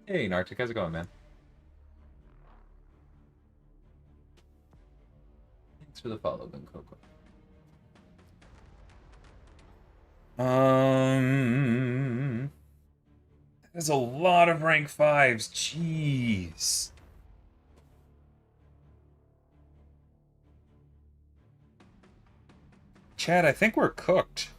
Hey, Nartic, how's it going, man? Thanks for the follow, Ben Coco. There's a lot of rank fives. Jeez. Chad, I think we're cooked.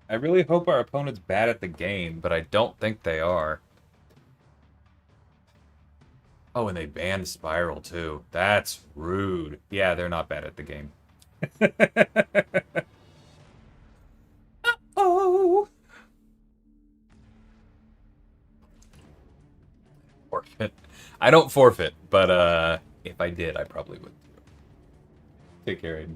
I really hope our opponent's bad at the game, but I don't think they are. Oh, and they banned Spiral too. That's rude. Yeah, they're not bad at the game. Oh. Forfeit. I don't forfeit, but if I did, I probably would. Take care, Aiden.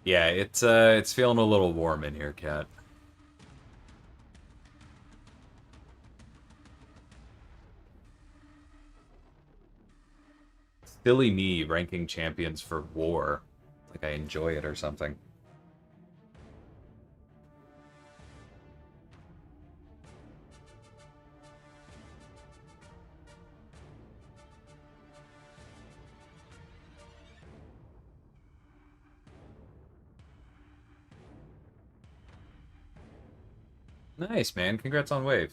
Yeah, it's feeling a little warm in here, Cat. Silly me ranking champions for war. Like I enjoy it or something. Nice, man. Congrats on Wave.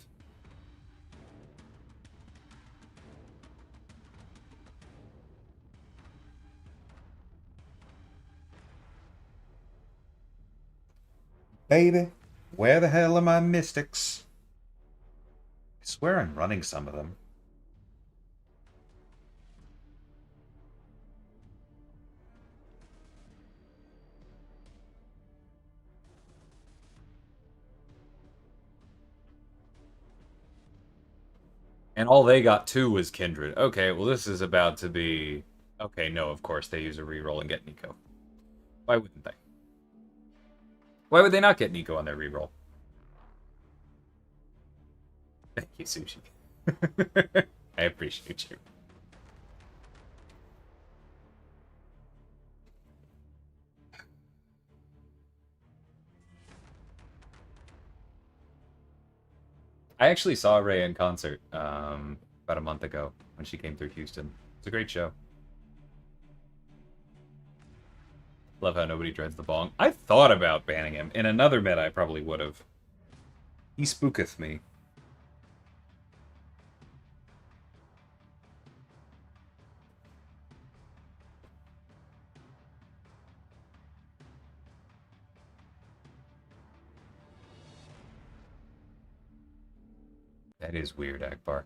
Baby, where the hell are my mystics? I swear I'm running some of them. And all they got too was Kindred. Okay, well this is about to be... Okay, no, of course they use a reroll and get Nico. Why wouldn't they? Why would they not get Nico on their reroll? Thank you, Sushi. I appreciate you. I actually saw Ray in concert about a month ago when she came through Houston. It's a great show. Love how nobody dreads the bong. I thought about banning him. In another meta, I probably would have. He spooketh me. That is weird, Akbar.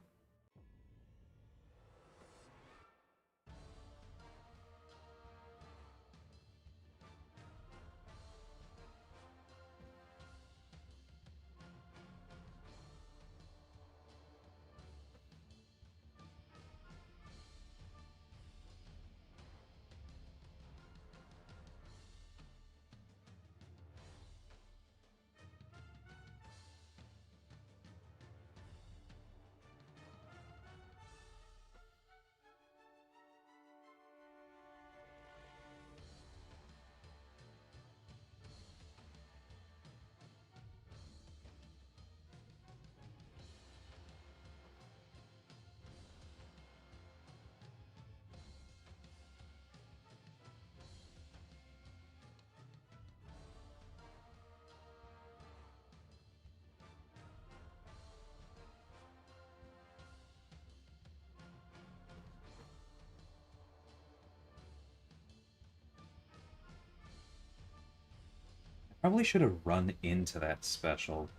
Probably should have run into that special.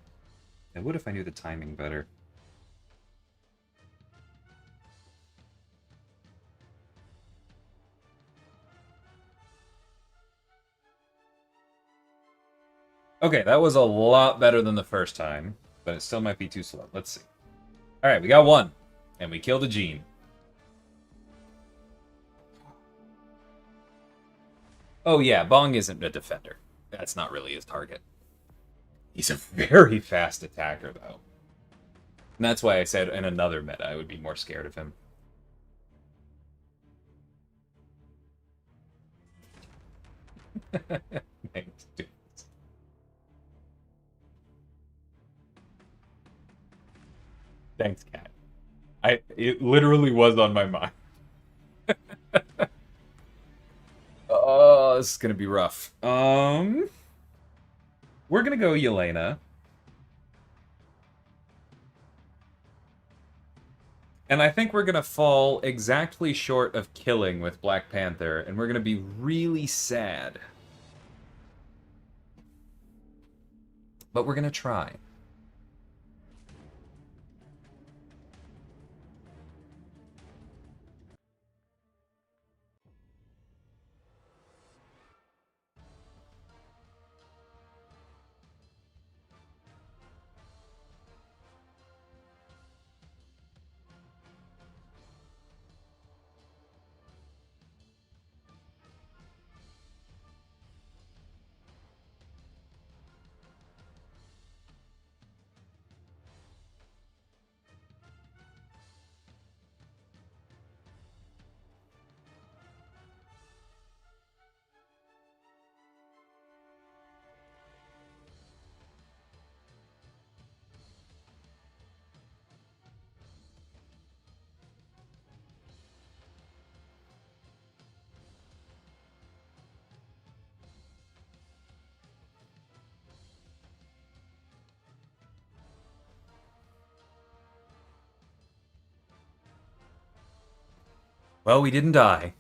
I would if I knew the timing better. Okay, that was a lot better than the first time, but it still might be too slow. Let's see. Alright, we got one. And we killed a Gene. Oh yeah, Bong isn't a defender. That's not really his target. He's a very fast attacker, though. And that's why I said in another meta I would be more scared of him. Thanks, dude. Thanks, Cat. It literally was on my mind. Oh, this is gonna be rough. We're gonna go Yelena. And I think we're gonna fall exactly short of killing with Black Panther, and we're gonna be really sad. But we're gonna try. Well, we didn't die.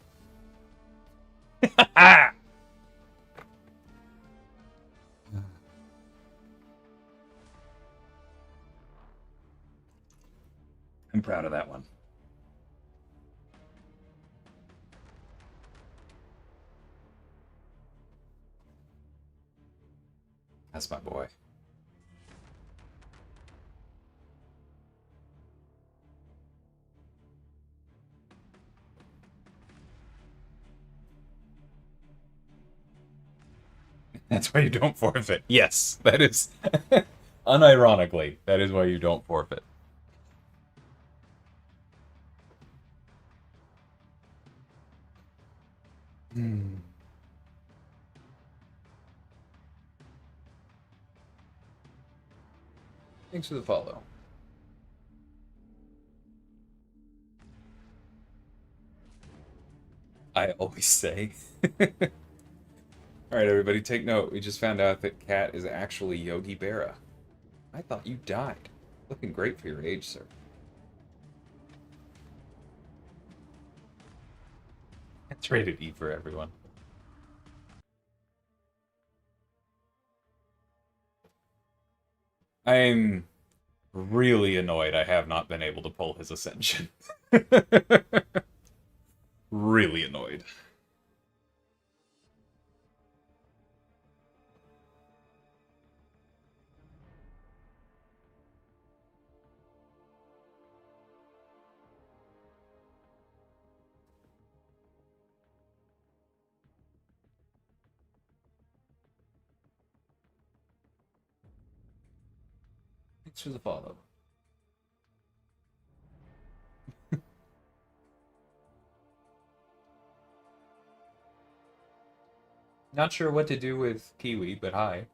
I'm proud of that one. That's my boy. That's why you don't forfeit. Yes, that is... Unironically, that is why you don't forfeit. Hmm. Thanks for the follow. I always say. Alright, everybody, take note. We just found out that Cat is actually Yogi Berra. I thought you died. Looking great for your age, sir. It's rated E for everyone. I'm really annoyed I have not been able to pull his Ascension. Really annoyed. Thanks for the follow. Not sure what to do with Kiwi, but hi.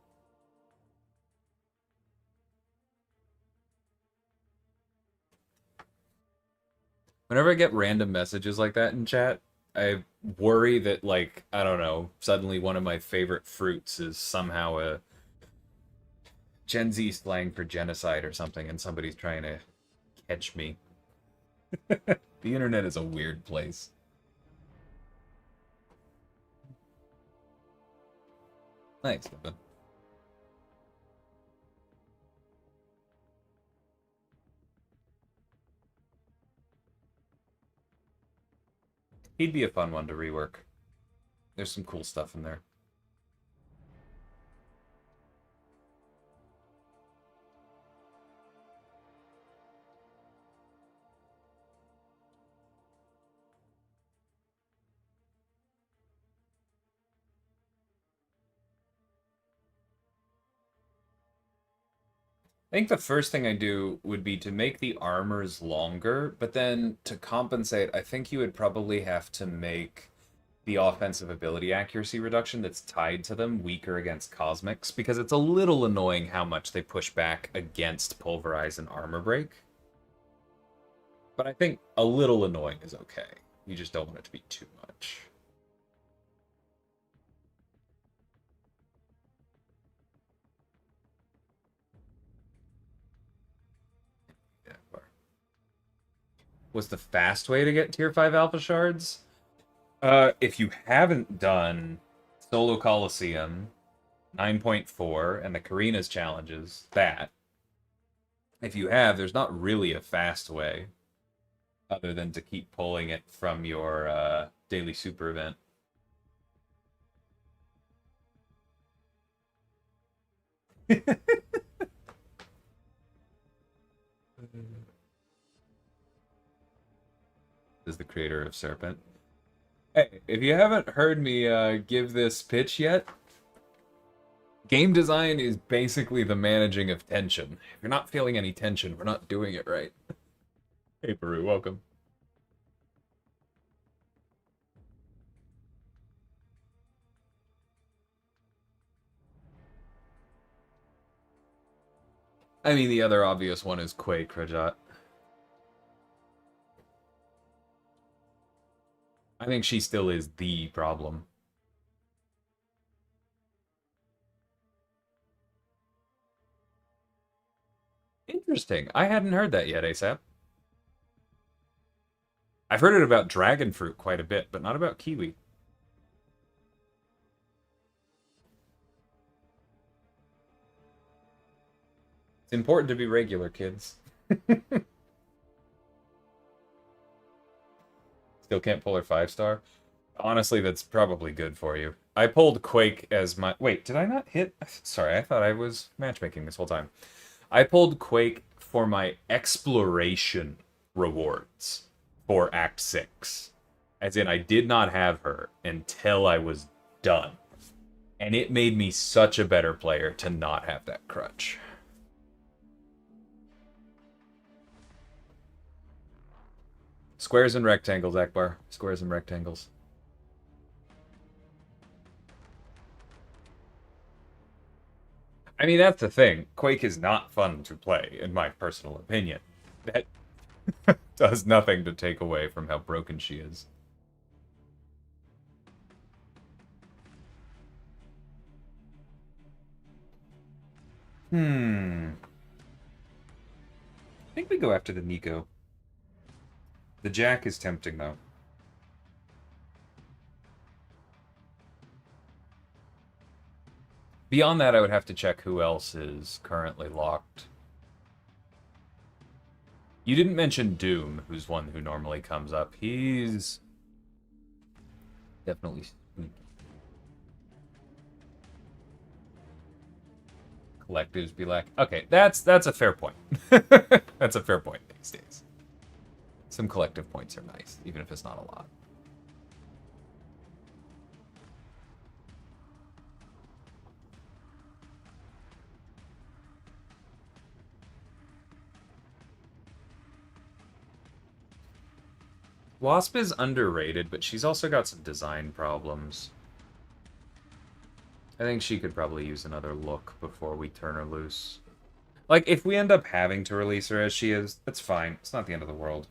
Whenever I get random messages like that in chat, I worry that, like, I don't know, suddenly one of my favorite fruits is somehow a Gen Z slang for genocide or something, and somebody's trying to catch me. The internet is a weird place. Thanks, Kevin. He'd be a fun one to rework. There's some cool stuff in there. I think the first thing I do would be to make the armors longer, but then to compensate, I think you would probably have to make the offensive ability accuracy reduction that's tied to them weaker against cosmics, because it's a little annoying how much they push back against pulverize and armor break. But I think a little annoying is okay. You just don't want it to be too much. Was the fast way to get tier 5 alpha shards? If you haven't done Solo Coliseum, 9.4, and the Karina's challenges, that. If you have, there's not really a fast way other than to keep pulling it from your daily super event. Is the creator of Serpent. Hey, if you haven't heard me give this pitch yet, game design is basically the managing of tension. If you're not feeling any tension, we're not doing it right. Hey, Peru, welcome. I mean, the other obvious one is Quake, Rajat. I think she still is the problem. Interesting. I hadn't heard that yet, ASAP. I've heard it about dragon fruit quite a bit, but not about kiwi. It's important to be regular, kids. Still can't pull her 5-star? Honestly, that's probably good for you. I pulled Quake as my... Wait, did I not hit? Sorry, I thought I was matchmaking this whole time. I pulled Quake for my exploration rewards for Act 6. As in, I did not have her until I was done. And it made me such a better player to not have that crutch. Squares and rectangles, Akbar. Squares and rectangles. I mean, that's the thing. Quake is not fun to play, in my personal opinion. That does nothing to take away from how broken she is. I think we go after the Nico. The Jack is tempting, though. Beyond that, I would have to check who else is currently locked. You didn't mention Doom, who's one who normally comes up. He's definitely spooky. Collectives be like, okay, that's a fair point. That's a fair point these days. Some collective points are nice, even if it's not a lot. Wasp is underrated, but she's also got some design problems. I think she could probably use another look before we turn her loose. Like, if we end up having to release her as she is, that's fine. It's not the end of the world.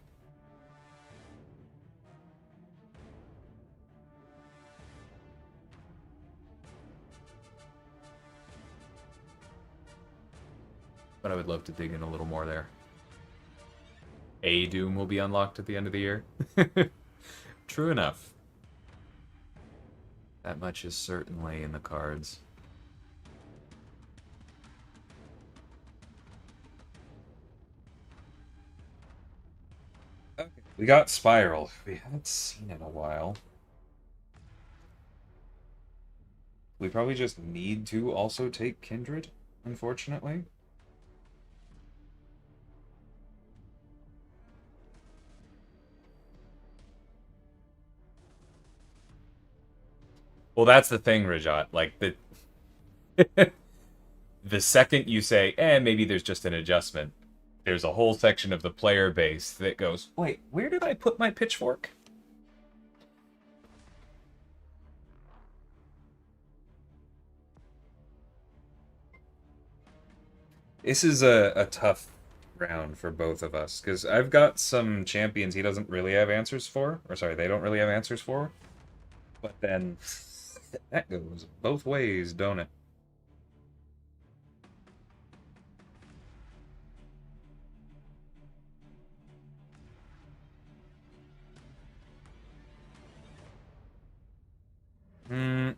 But I would love to dig in a little more there. A Doom will be unlocked at the end of the year. True enough. That much is certainly in the cards. Okay, we got Spiral. We haven't seen it in a while. We probably just need to also take Kindred, unfortunately. Well, that's the thing, Rajat. Like the second you say, maybe there's just an adjustment, there's a whole section of the player base that goes, wait, where did I put my pitchfork? This is a tough round for both of us, because I've got some champions he doesn't really have answers for. Or sorry, they don't really have answers for. But then that goes both ways, don't it?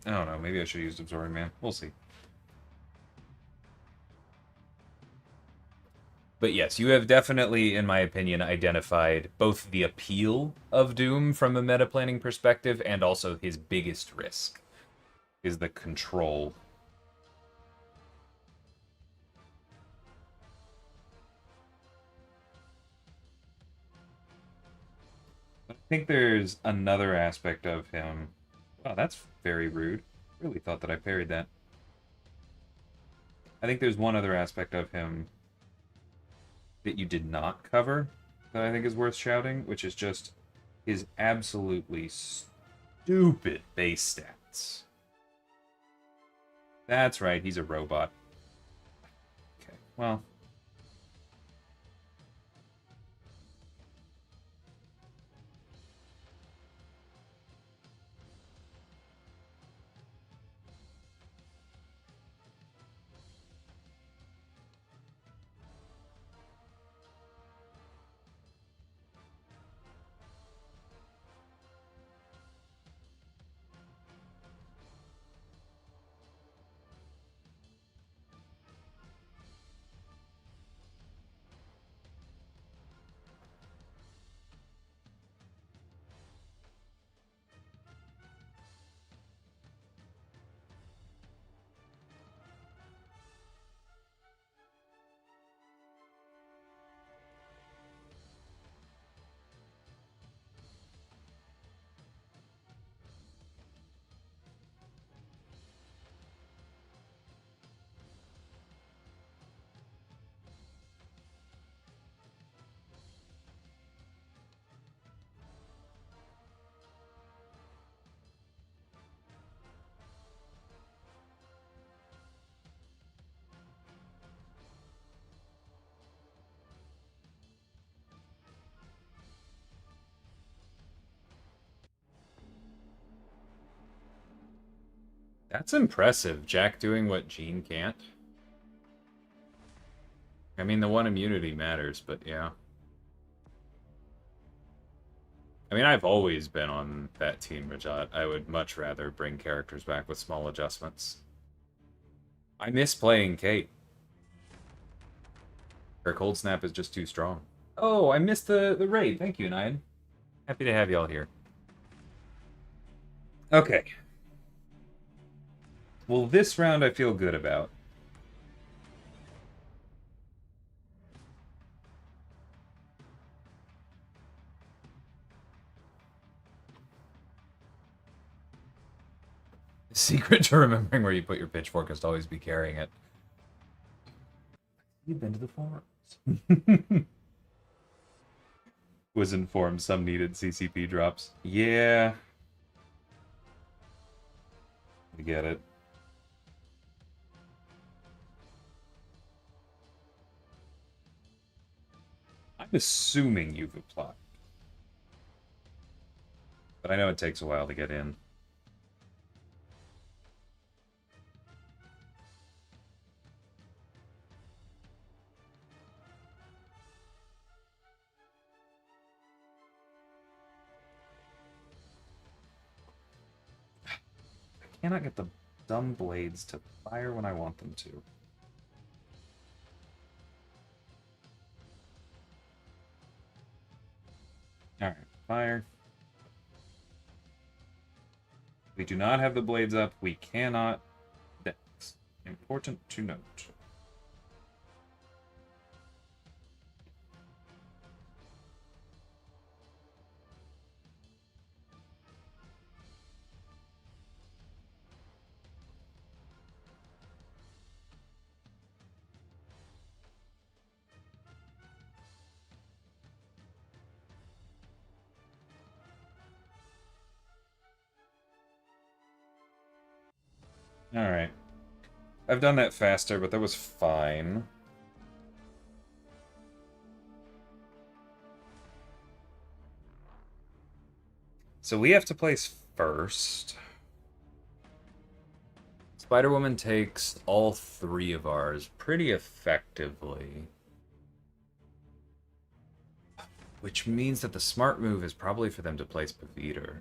I don't know. Maybe I should have used Absorbing Man. We'll see. But yes, you have definitely, in my opinion, identified both the appeal of Doom from a meta planning perspective and also his biggest risk is the control. I think there's another aspect of him. Oh, that's very rude. Really thought that I parried that. I think there's one other aspect of him that you did not cover that I think is worth shouting, which is just his absolutely stupid base stats. That's right, he's a robot. Okay, well, that's impressive. Jack doing what Gene can't. I mean, the one immunity matters, but yeah. I mean, I've always been on that team, Rajat. I would much rather bring characters back with small adjustments. I miss playing Kate. Her cold snap is just too strong. Oh, I missed the raid. Thank you, Nyan. Happy to have y'all here. Okay. Well, this round I feel good about. The secret to remembering where you put your pitchfork is to always be carrying it. You've been to the forums. Was informed some needed CCP drops. Yeah. I get it. I'm assuming you've applied. But I know it takes a while to get in. I cannot get the dumb blades to fire when I want them to. Alright, fire. We do not have the blades up. We cannot dex. Important to note. Alright. I've done that faster, but that was fine. So we have to place first. Spider-Woman takes all 3 of ours pretty effectively. Which means that the smart move is probably for them to place Paviter.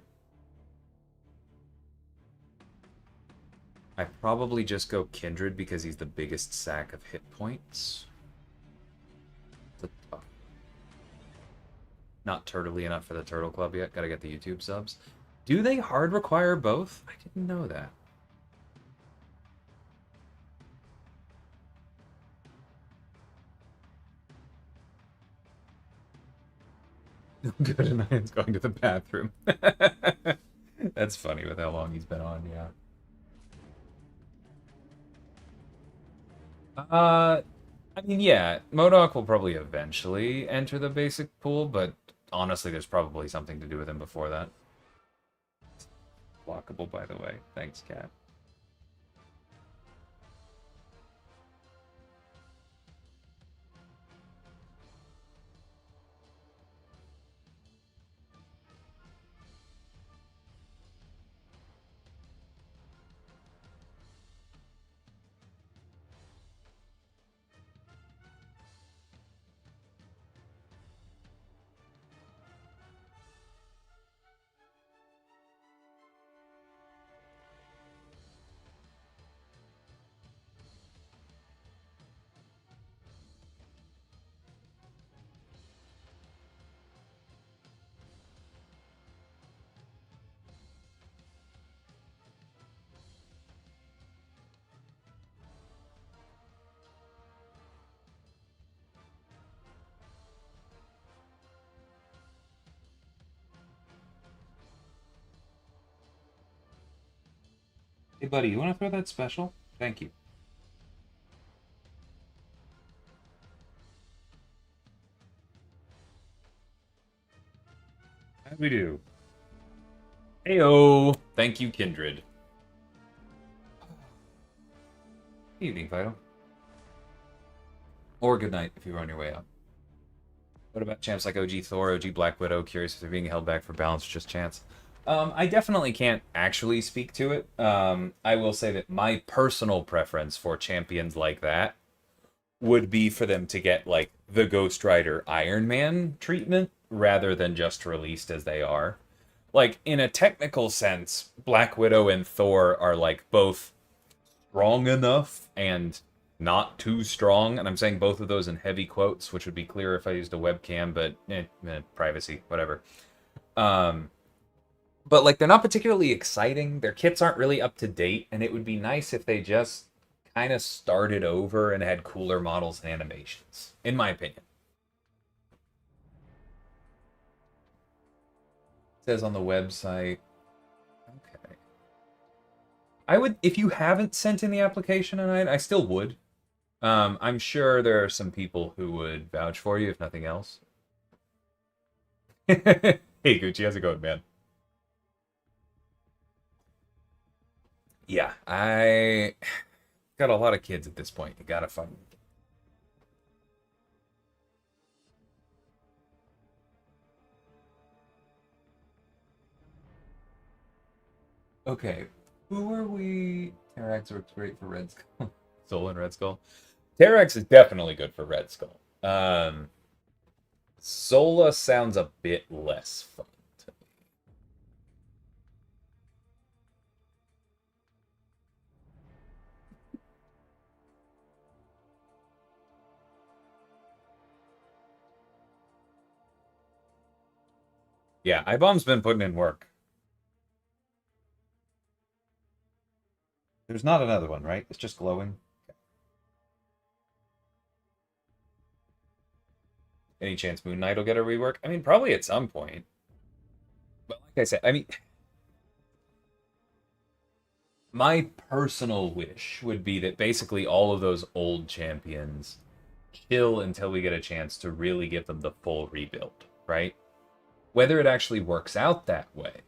I probably just go Kindred because he's the biggest sack of hit points. Not turtly enough for the Turtle Club yet. Gotta get the YouTube subs. Do they hard require both? I didn't know that. Good, and Ian's going to the bathroom. That's funny with how long he's been on, yeah. I mean, yeah, MODOK will probably eventually enter the basic pool, but honestly, there's probably something to do with him before that. Blockable, by the way. Thanks, Cat. Hey, buddy, you want to throw that special? Thank you. How'd we do? Heyo! Thank you, Kindred. Evening, Vital. Or good night if you're on your way out. What about champs like OG Thor, OG Black Widow? Curious if they're being held back for balance or just chance. I definitely can't actually speak to it. I will say that my personal preference for champions like that would be for them to get, like, the Ghost Rider Iron Man treatment rather than just released as they are. Like, in a technical sense, Black Widow and Thor are, like, both strong enough and not too strong, and I'm saying both of those in heavy quotes, which would be clear if I used a webcam, but privacy, whatever. But like they're not particularly exciting. Their kits aren't really up to date, and it would be nice if they just kind of started over and had cooler models and animations, in my opinion. It says on the website. Okay. I would, if you haven't sent in the application tonight, I still would. I'm sure there are some people who would vouch for you, if nothing else. Hey, Gucci, how's it going, man? Yeah, I got a lot of kids at this point. You gotta fund. Okay, who are we? Terax works great for Red Skull. Soul and Red Skull. Terax is definitely good for Red Skull. Sola sounds a bit less fun to me. Yeah, iBomb's been putting in work. There's not another one, right? It's just glowing. Any chance Moon Knight will get a rework? I mean, probably at some point. But like I said, I mean, my personal wish would be that basically all of those old champions chill until we get a chance to really give them the full rebuild, right? Whether it actually works out that way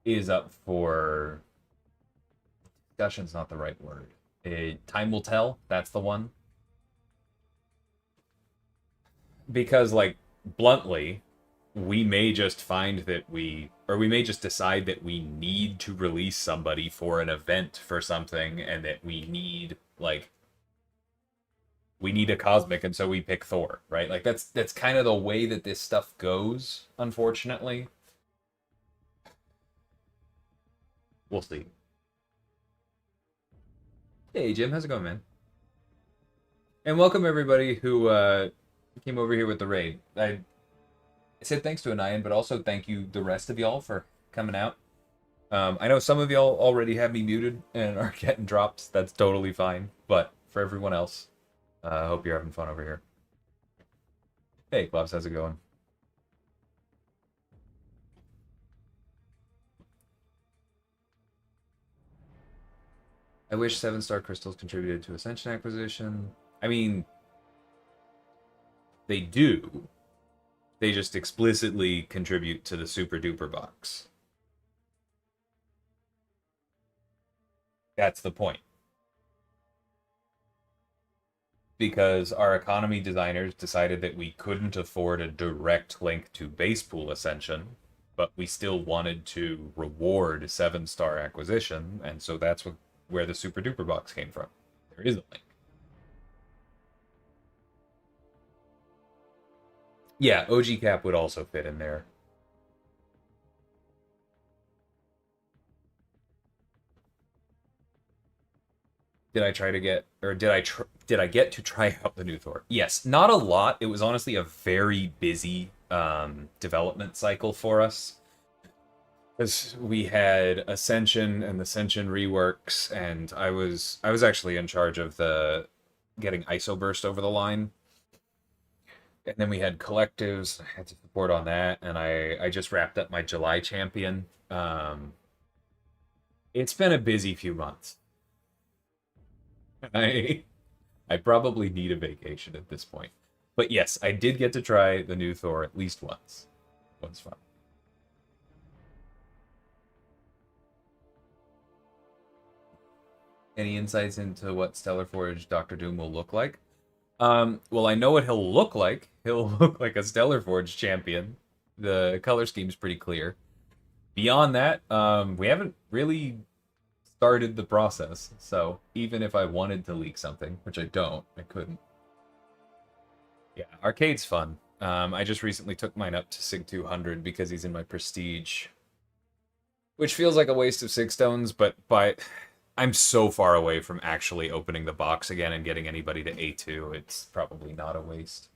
is up for discussion's not the right word. Time will tell. That's the one. Because, like, bluntly, we may just find that we may just decide that we need to release somebody for an event for something, and that we need a cosmic, and so we pick Thor, right? Like that's kind of the way that this stuff goes, unfortunately. We'll see. Hey Jim, how's it going, man? And welcome everybody who came over here with the raid. I said thanks to Anayan, but also thank you the rest of y'all for coming out. I know some of y'all already have me muted and are getting drops. That's totally fine. But for everyone else, I hope you're having fun over here. Hey, Klobs, how's it going? I wish 7-star crystals contributed to Ascension acquisition. I mean, they do. They just explicitly contribute to the super duper box. That's the point. Because our economy designers decided that we couldn't afford a direct link to base pool ascension, but we still wanted to reward 7-star acquisition, and so that's where the super duper box came from. There is a link. Yeah, OG Cap would also fit in there. Did I try to get, or did I get to try out the new Thor? Yes, not a lot. It was honestly a very busy development cycle for us, because we had Ascension and Ascension reworks, and I was actually in charge of the getting ISO burst over the line, and then we had collectives. I had to support on that, and I just wrapped up my July champion. It's been a busy few months. I I probably need a vacation at this point. But yes, I did get to try the new Thor at least once. It was fun. Any insights into what Stellar Forge Doctor Doom will look like? Well, I know what he'll look like. He'll look like a Stellar Forge champion. The color scheme's pretty clear. Beyond that, we haven't really started the process. So even if I wanted to leak something, which I don't, I couldn't. Yeah, arcade's fun. I just recently took mine up to Sig 200 because he's in my prestige, which feels like a waste of 6 stones, but I'm so far away from actually opening the box again and getting anybody to A2, it's probably not a waste.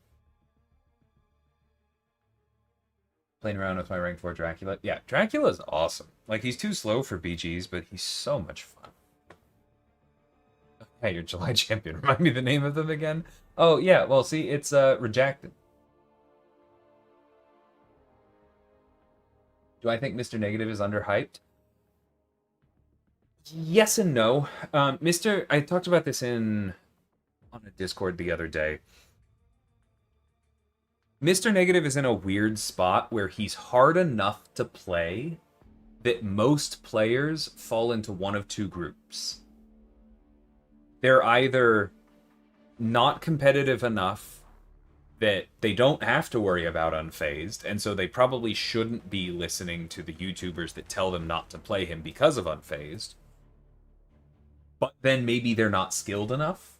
Playing around with my rank 4 Dracula. Yeah, Dracula's awesome. Like, he's too slow for BGs, but he's so much fun. Hey, your July champion. Remind me the name of them again? Oh, yeah, well, see, it's Rejected. Do I think Mr. Negative is underhyped? Yes and no. I talked about this on a Discord the other day. Mr. Negative is in a weird spot where he's hard enough to play that most players fall into one of two groups. They're either not competitive enough that they don't have to worry about unfazed, and so they probably shouldn't be listening to the YouTubers that tell them not to play him because of unfazed. But then maybe they're not skilled enough,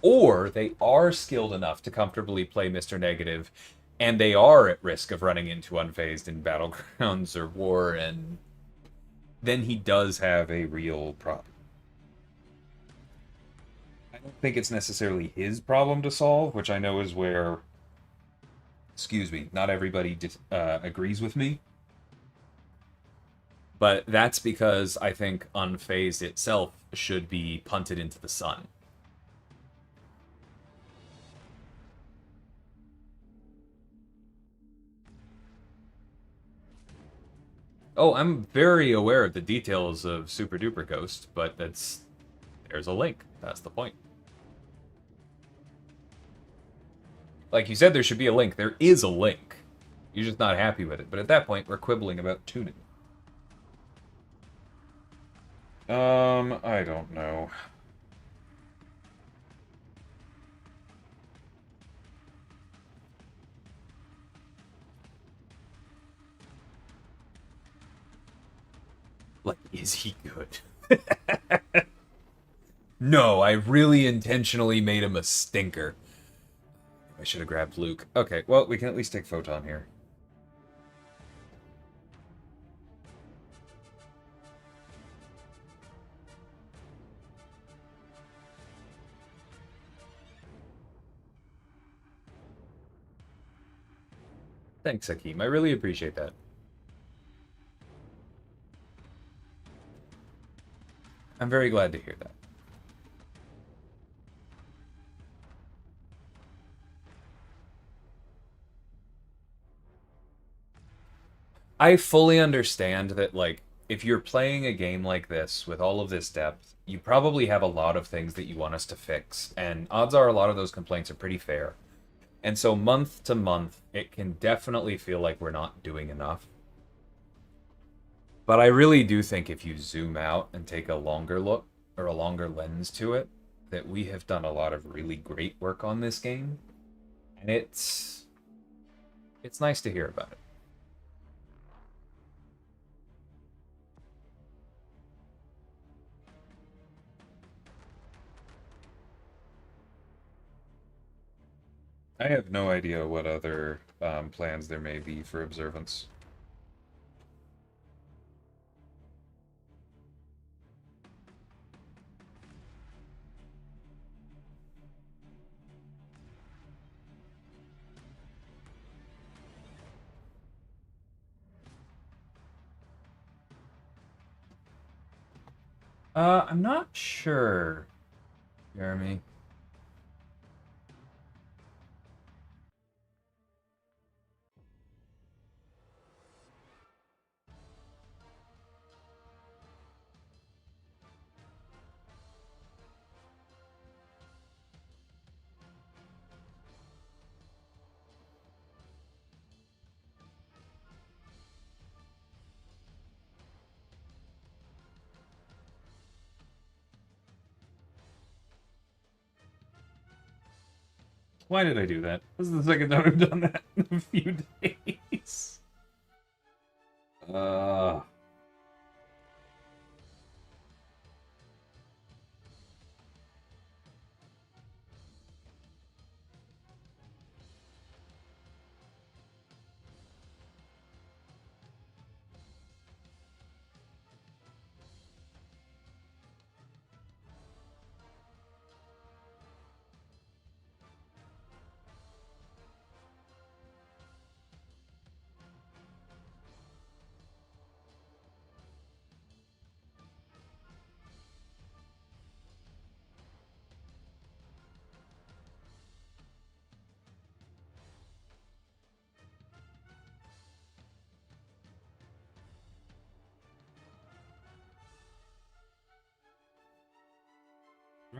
or they are skilled enough to comfortably play Mr. Negative, and they are at risk of running into unfazed in Battlegrounds or War, and then he does have a real problem. I don't think it's necessarily his problem to solve, which I know is where excuse me, not everybody agrees with me. But that's because I think Unfazed itself should be punted into the sun. Oh, I'm very aware of the details of Super Duper Ghost, but there's a link. That's the point. Like you said, there should be a link. There is a link. You're just not happy with it. But at that point, we're quibbling about tuning. I don't know. Like, is he good? No, I really intentionally made him a stinker. I should have grabbed Luke. Okay, well, we can at least take Photon here. Thanks, Hakeem. I really appreciate that. I'm very glad to hear that. I fully understand that, like, if you're playing a game like this with all of this depth, you probably have a lot of things that you want us to fix, and odds are a lot of those complaints are pretty fair. And so, month to month, it can definitely feel like we're not doing enough. But I really do think if you zoom out and take a longer look, or a longer lens to it, that we have done a lot of really great work on this game. And it's nice to hear about it. I have no idea what other plans there may be for observance. I'm not sure, Jeremy. Why did I do that? This is the second time I've done that in a few days. Uh,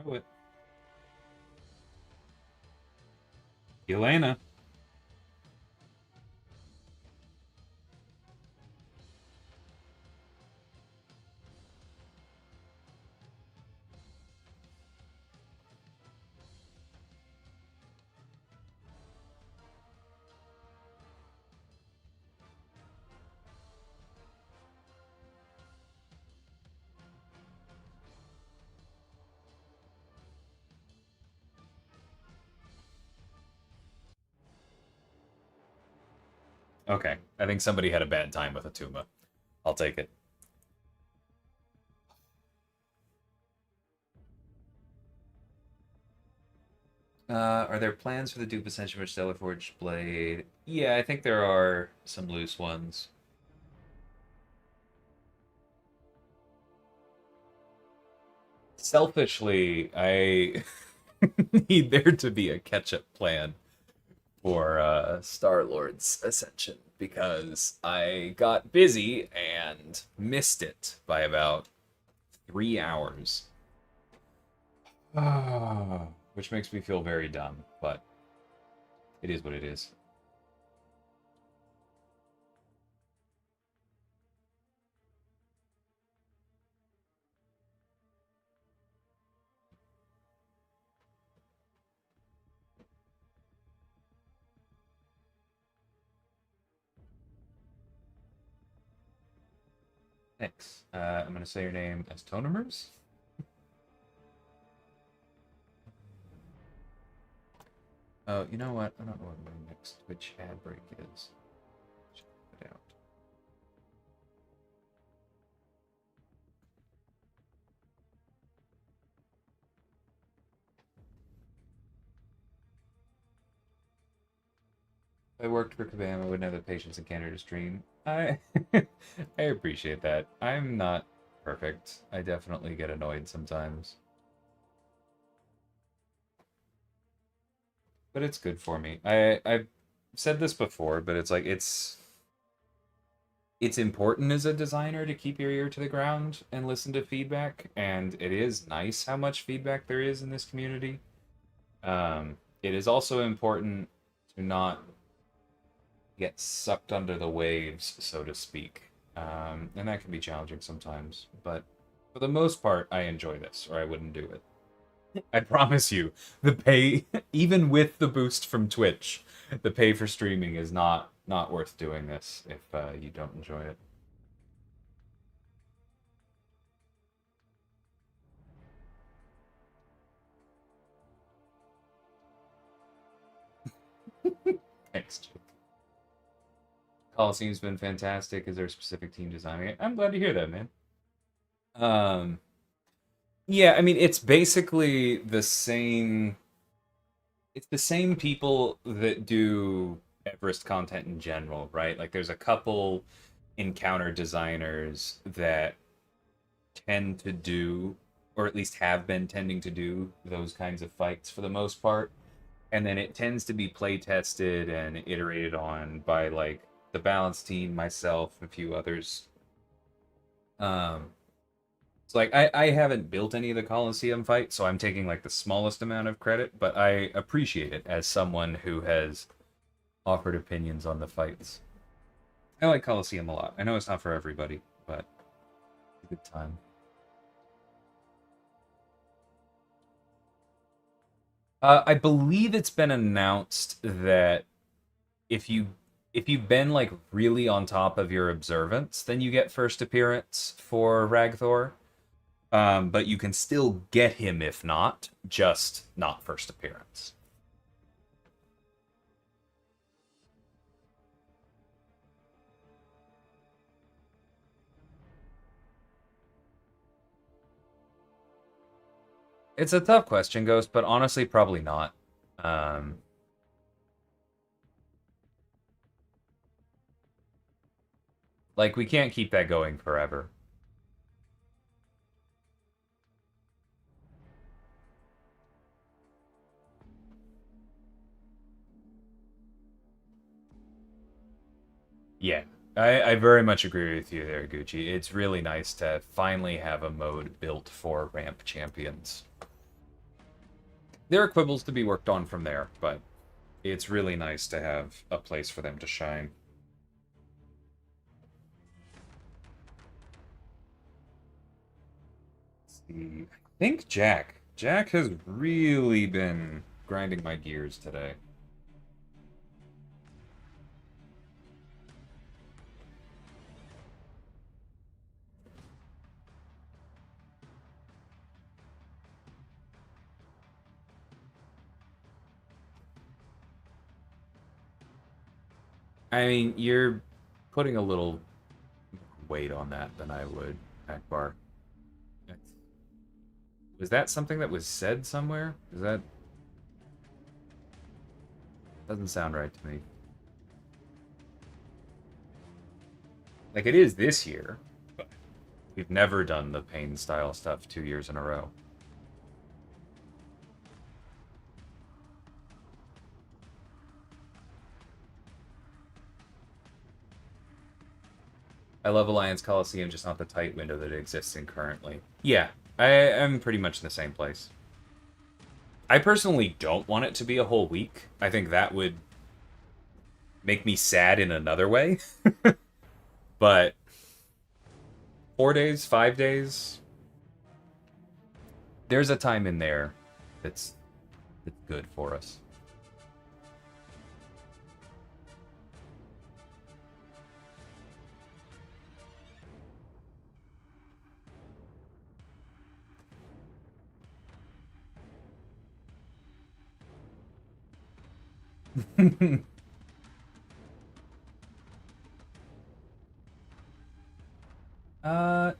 throw it. Elena. Okay, I think somebody had a bad time with Atuma. I'll take it. Are there plans for the Dupe Ascension for Stellar Forged Blade? Yeah, I think there are some loose ones. Selfishly, I need there to be a catch-up plan for Star-Lord's Ascension because I got busy and missed it by about 3 hours. Which makes me feel very dumb, but it is what it is. Thanks. I'm going to say your name as Tonemers. Oh, you know what? I don't know what my next Twitch ad break is. Check it out. If I worked for Kabam, I wouldn't have the patience and candor to stream. I I appreciate that. I'm not perfect. I definitely get annoyed sometimes. But it's good for me. I've said this before, but it's like it's important as a designer to keep your ear to the ground and listen to feedback, and it is nice how much feedback there is in this community. It is also important to not get sucked under the waves, so to speak. And that can be challenging sometimes, but for the most part, I enjoy this, or I wouldn't do it. I promise you, the pay, even with the boost from Twitch, the pay for streaming is not worth doing this if you don't enjoy it. Thanks, Jake. Coliseum's been fantastic. Is there a specific team designing it? I'm glad to hear that, man. Um, yeah, I mean, it's basically the same. It's the same people that do Everest content in general, right? Like, there's a couple encounter designers that tend to do, or at least have been tending to do, those kinds of fights for the most part. And then it tends to be play tested and iterated on by like the balance team, myself, a few others. Um, so like I haven't built any of the Coliseum fights, so I'm taking like the smallest amount of credit, but I appreciate it as someone who has offered opinions on the fights. I like Coliseum a lot. I know it's not for everybody, but it's a good time. I believe it's been announced that if you if you've been like really on top of your observance, then you get first appearance for Ragthor. But you can still get him if not, just not first appearance. It's a tough question, Ghost, but honestly, probably not. Um, like we can't keep that going forever. Yeah, I very much agree with you there, Gucci. It's really nice to finally have a mode built for ramp champions. There are quibbles to be worked on from there, but it's really nice to have a place for them to shine. Let's see. I think Jack. Jack has really been grinding my gears today. I mean, you're putting a little weight on that than I would, Akbar. Was that something that was said somewhere? Is that Doesn't sound right to me. Like, it is this year, but we've never done the Pain style stuff 2 years in a row. I love Alliance Coliseum, just not the tight window that it exists in currently. Yeah, I am pretty much in the same place. I personally don't want it to be a whole week. I think that would make me sad in another way. But 4 days, 5 days, there's a time in there that's good for us.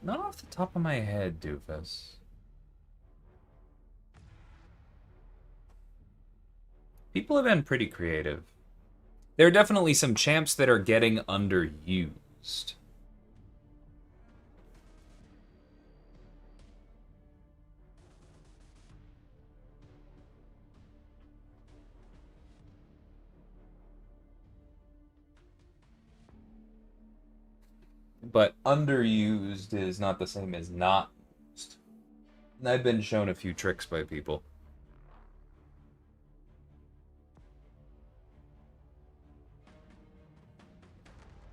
Not off the top of my head, Doofus. People have been pretty creative. There are definitely some champs that are getting underused. But underused is not the same as not used. And I've been shown a few tricks by people.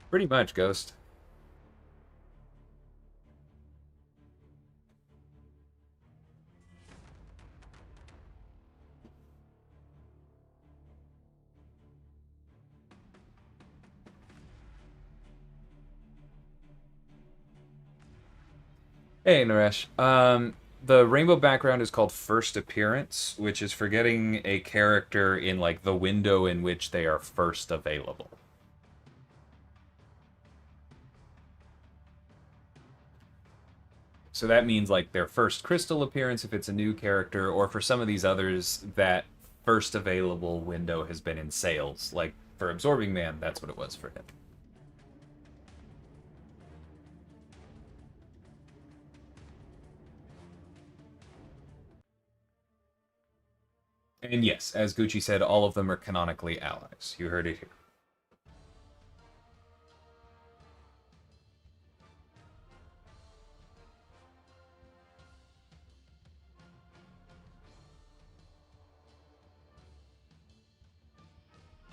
Pretty much, Ghost. Hey, Naresh. The rainbow background is called First Appearance, which is for getting a character in, like, the window in which they are first available. So that means, like, their first crystal appearance if it's a new character, or for some of these others, that first available window has been in sales. Like, for Absorbing Man, that's what it was for him. And yes, as Gucci said, all of them are canonically allies. You heard it here.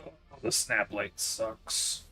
Oh, the snap light sucks.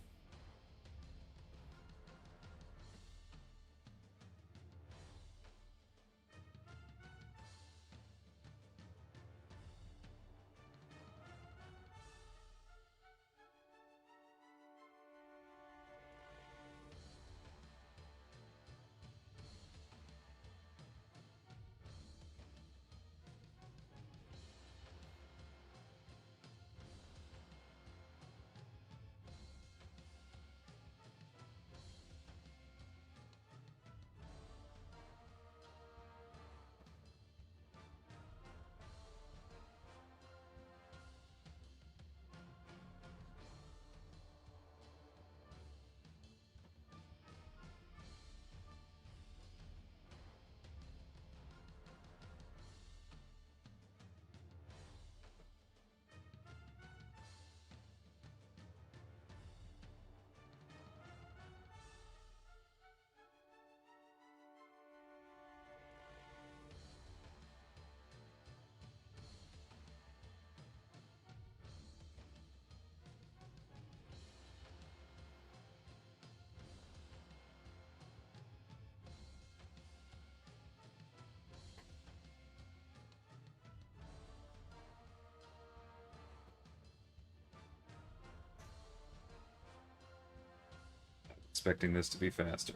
Expecting this to be faster.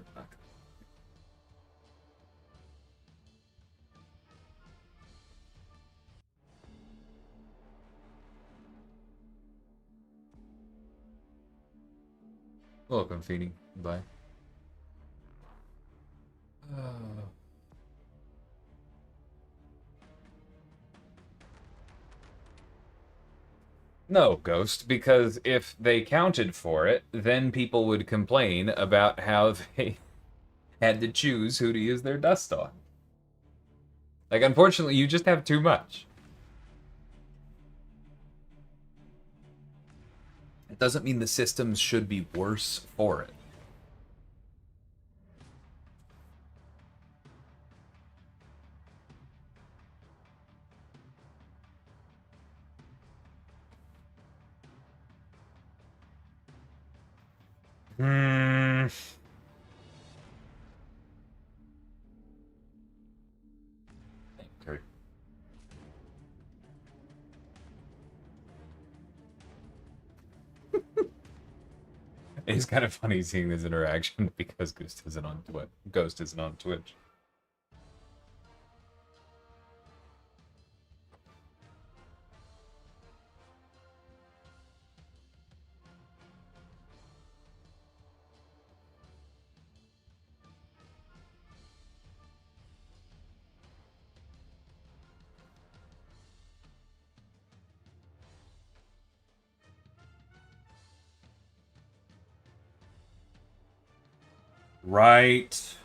Welcome, Feeny. Bye. No, Ghost, because if they counted for it, then people would complain about how they had to choose who to use their dust on. Like, unfortunately, you just have too much. It doesn't mean the systems should be worse for it. Hmm. Okay. It's kind of funny seeing this interaction because Ghost isn't on Twitch. Right.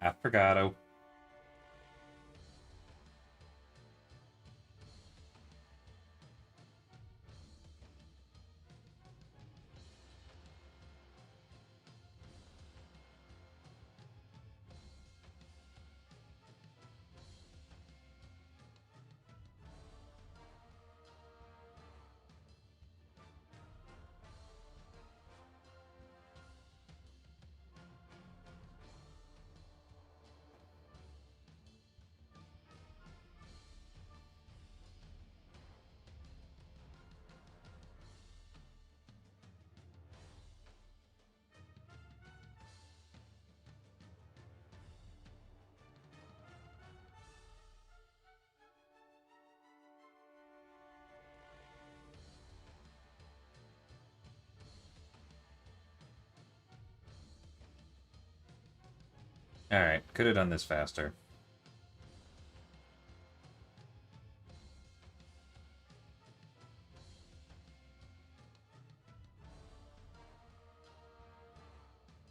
Affogato. Alright, could have done this faster.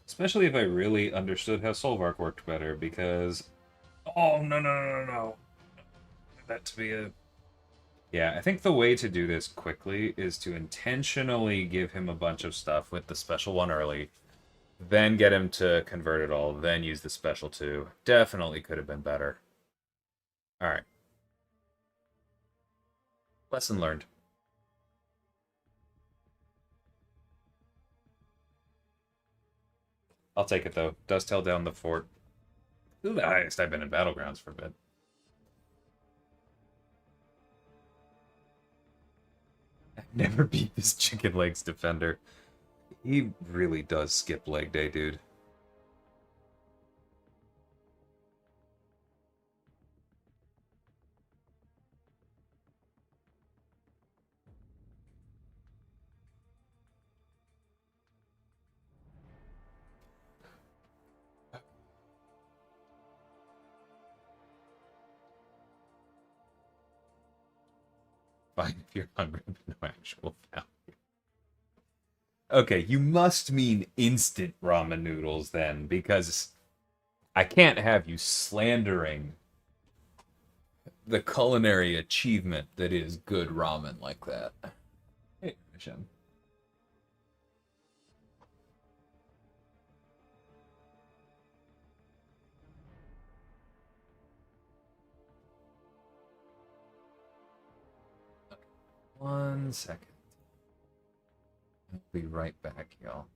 Especially if I really understood how Solvark worked better, because... Oh, no, no, no, no, no. That to be a... Yeah, I think the way to do this quickly is to intentionally give him a bunch of stuff with the special one early, then get him to convert it all, then use the special two. Definitely could have been better. Alright. Lesson learned. I'll take it, though. Dust held down the fort. This is the highest I've been in Battlegrounds for a bit. I've never beat this chicken legs defender. He really does skip leg day, dude. Fine if you're hungry, but no actual value. Okay, you must mean instant ramen noodles then, because I can't have you slandering the culinary achievement that is good ramen like that. Hey, Shem. One second. I'll be right back, y'all.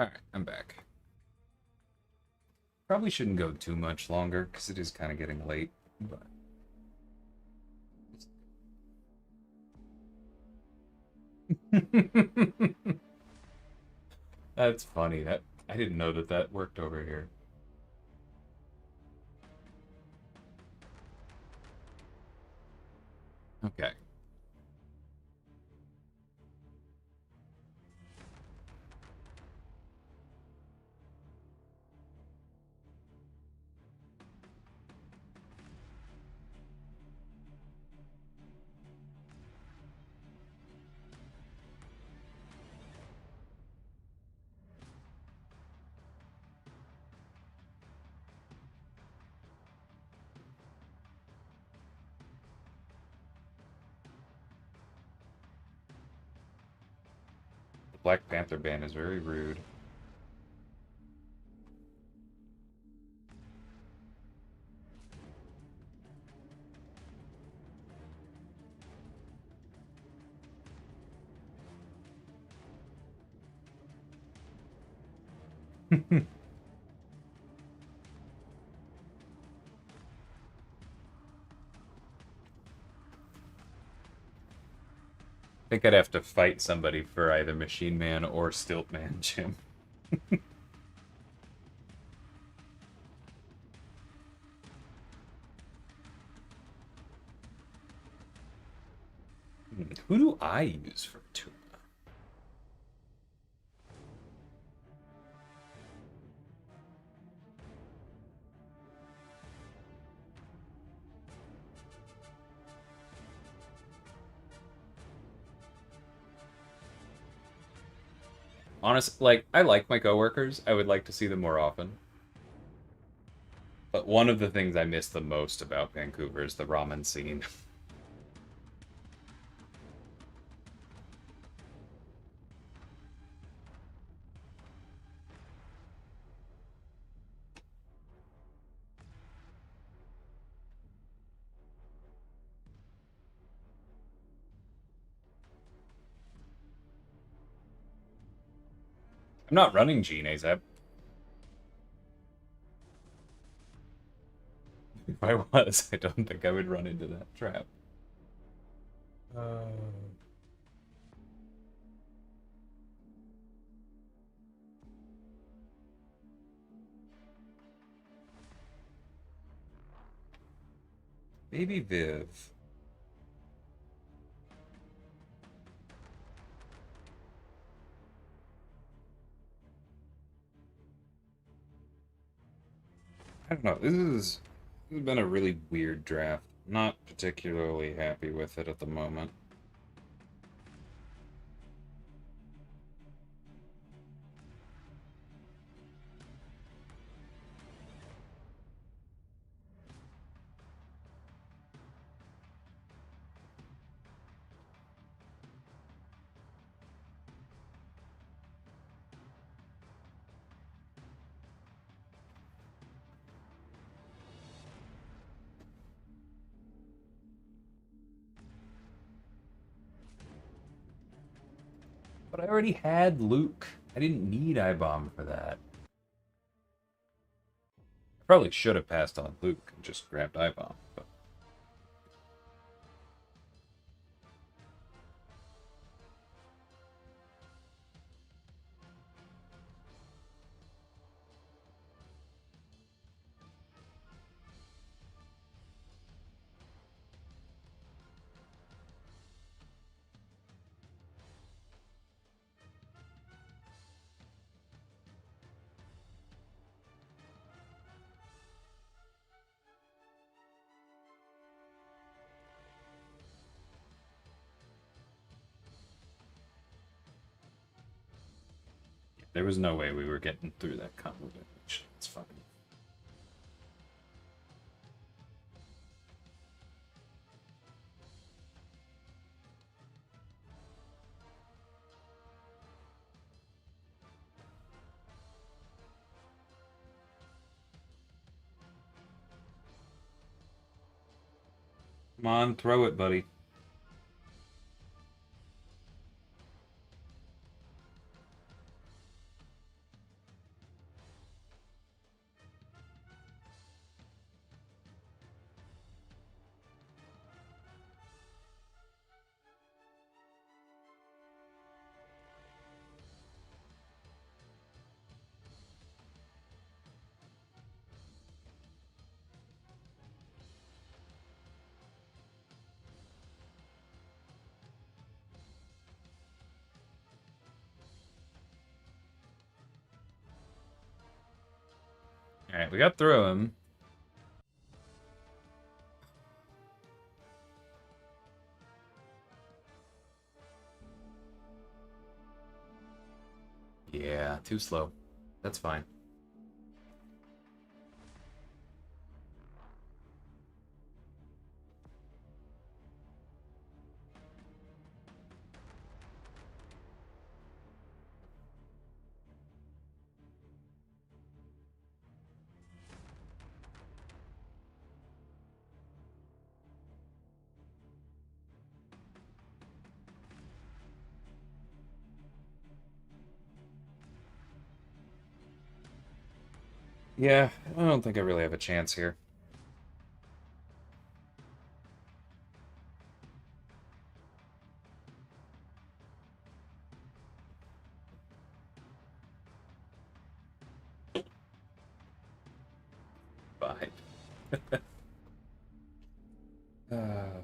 Alright, I'm back. Probably shouldn't go too much longer, because it is kind of getting late, but... That's funny. That I didn't know that that worked over here. Okay. The Black Panther band is very rude. I think I'd have to fight somebody for either Machine Man or Stilt Man, Jim. Who do I use for tuna? Honest, like, I like my coworkers. I would like to see them more often. But one of the things I miss the most about Vancouver is the ramen scene. I'm not running Gene ASAP. If I was, I don't think I would run into that trap. Uh... Baby Viv. I don't know. This has been a really weird draft. Not particularly happy with it at the moment. But I already had Luke. I didn't need I-Bomb for that. I probably should have passed on Luke and just grabbed I-Bomb, but... There was no way we were getting through that combo damage. It's fine. Come on, throw it, buddy. Alright, we got through him. Yeah, too slow. That's fine. Yeah, I don't think I really have a chance here. Fine. uh...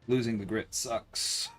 Losing the grit sucks.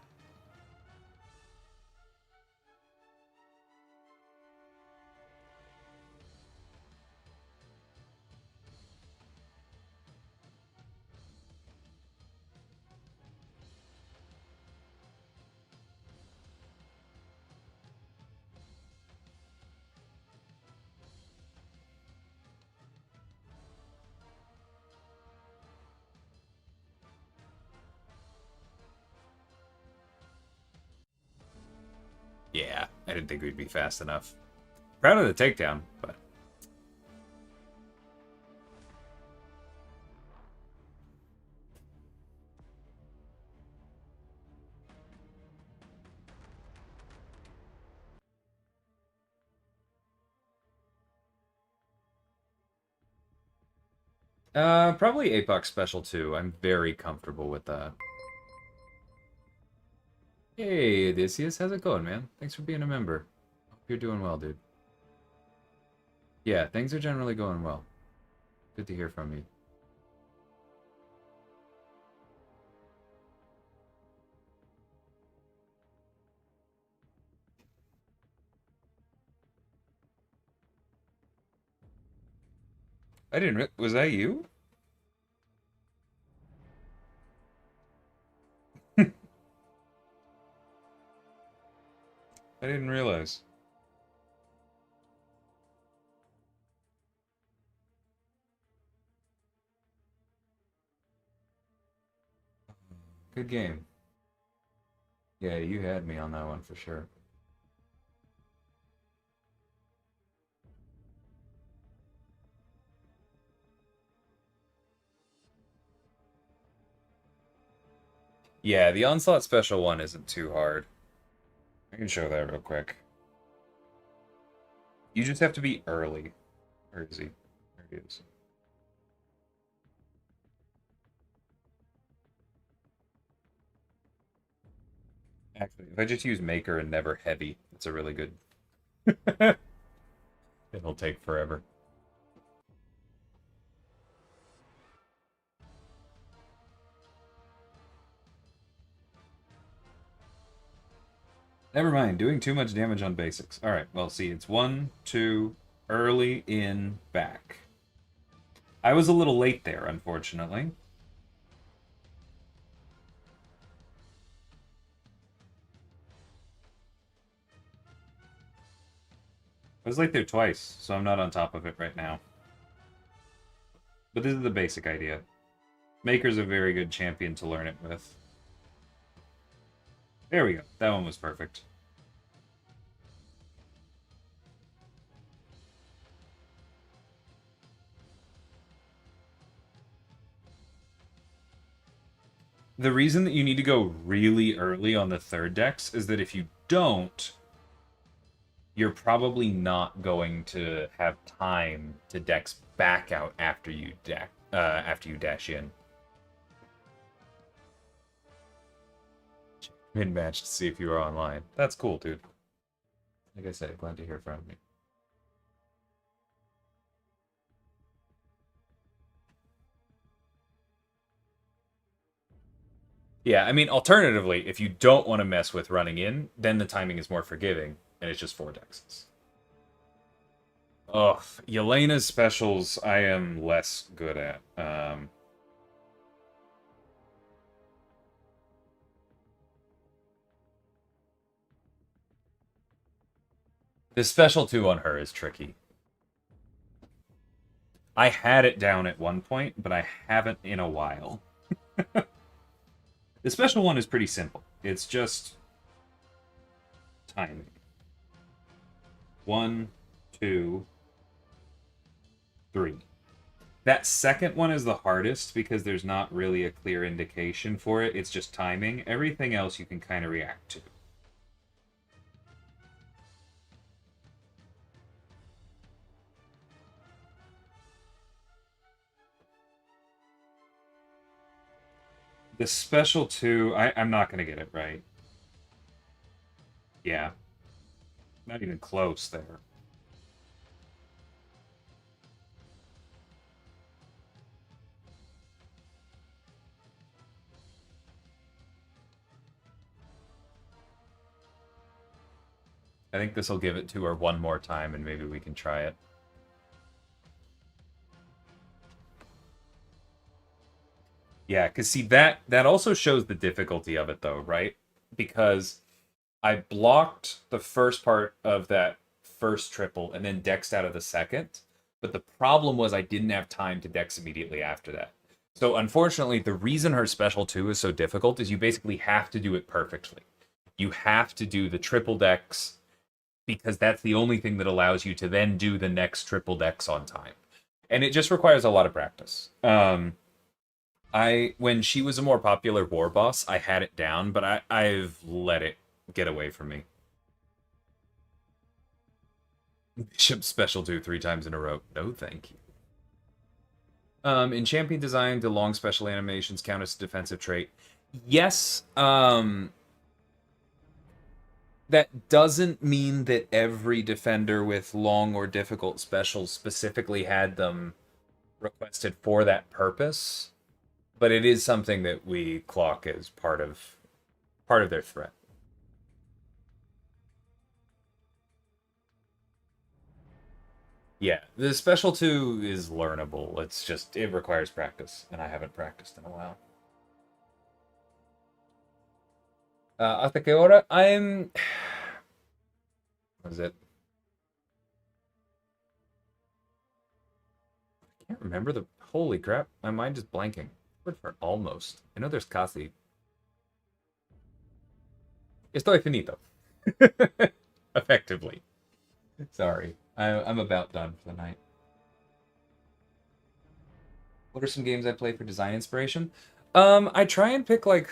Yeah, I didn't think we'd be fast enough. Proud of the takedown, but... probably Apex Special 2. I'm very comfortable with that. Hey, Odysseus, how's it going, man? Thanks for being a member. Hope you're doing well, dude. Yeah, things are generally going well. Good to hear from you. I didn't. Was that you? I didn't realize. Good game. Yeah, you had me on that one for sure. Yeah, the Onslaught Special 1 isn't too hard. I can show that real quick. You just have to be early. Where is he? There he is. Actually, if I just use Maker and never Heavy, it's a really good... It'll take forever. Never mind, doing too much damage on basics. Alright, well, see, it's 1, 2, early in, back. I was a little late there, unfortunately. I was late there twice, so I'm not on top of it right now. But this is the basic idea. Maker's a very good champion to learn it with. There we go. That one was perfect. The reason that you need to go really early on the third dex is that if you don't, you're probably not going to have time to dex back out after you dash in. Mid-match to see if you are online. That's cool, dude. Like I said, glad to hear from you. Yeah, I mean, alternatively, if you don't want to mess with running in, then the timing is more forgiving, and it's just 4 dexes. Ugh, Yelena's specials I am less good at. The special 2 on her is tricky. I had it down at one point, but I haven't in a while. The special 1 is pretty simple. It's just timing. 1, 2, 3. That second one is the hardest because there's not really a clear indication for it. It's just timing. Everything else you can kind of react to. The special 2, I'm not going to get it right. Yeah. Not even close there. I think this will give it to her one more time and maybe we can try it. Yeah, because see, that also shows the difficulty of it, though, right? Because I blocked the first part of that first triple and then dexed out of the second. But the problem was I didn't have time to dex immediately after that. So unfortunately, the reason her special 2 is so difficult is you basically have to do it perfectly. You have to do the triple dex because that's the only thing that allows you to then do the next triple dex on time. And it just requires a lot of practice. When she was a more popular war boss, I had it down, but I've let it get away from me. Bishop special 2 3 times in a row. No, thank you. In champion design, do long special animations count as a defensive trait? Yes. That doesn't mean that every defender with long or difficult specials specifically had them requested for that purpose, but it is something that we clock as part of their threat. Yeah, the special 2 is learnable. It's just, it requires practice, and I haven't practiced in a while. Hasta que hora? I'm... What is it? I can't remember the... Holy crap, my mind is blanking. Word for almost. I know there's casi. Estoy finito. Effectively. Sorry. I'm about done for the night. What are some games I play for design inspiration? I try and pick like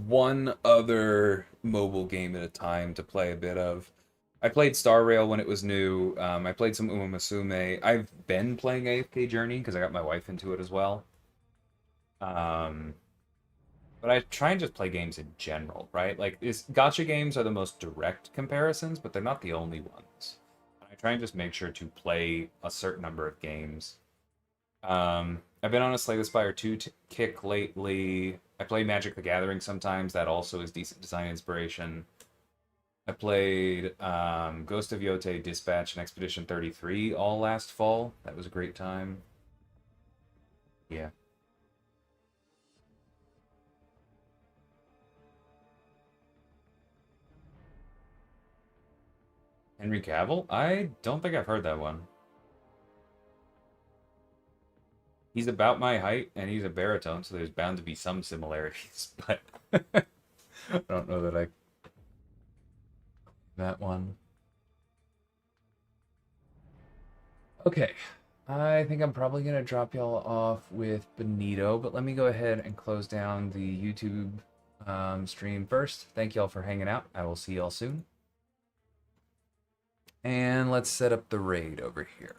one other mobile game at a time to play a bit of. I played Star Rail when it was new. I played some Uma Musume. I've been playing AFK Journey because I got my wife into it as well. Um, but I try and just play games in general, right? Like, gacha games are the most direct comparisons, but they're not the only ones. I try and just make sure to play a certain number of games. I've been on a Slay the Spire 2 kick lately. I play Magic the Gathering sometimes. That also is decent design inspiration. I played Ghost of Yote, Dispatch, and Expedition 33 all last fall. That was a great time. Yeah. Henry Cavill? I don't think I've heard that one. He's about my height, and he's a baritone, so there's bound to be some similarities, but I don't know that I... That one. Okay. I think I'm probably going to drop y'all off with Benito, but let me go ahead and close down the YouTube stream first. Thank y'all for hanging out. I will see y'all soon. And let's set up the raid over here.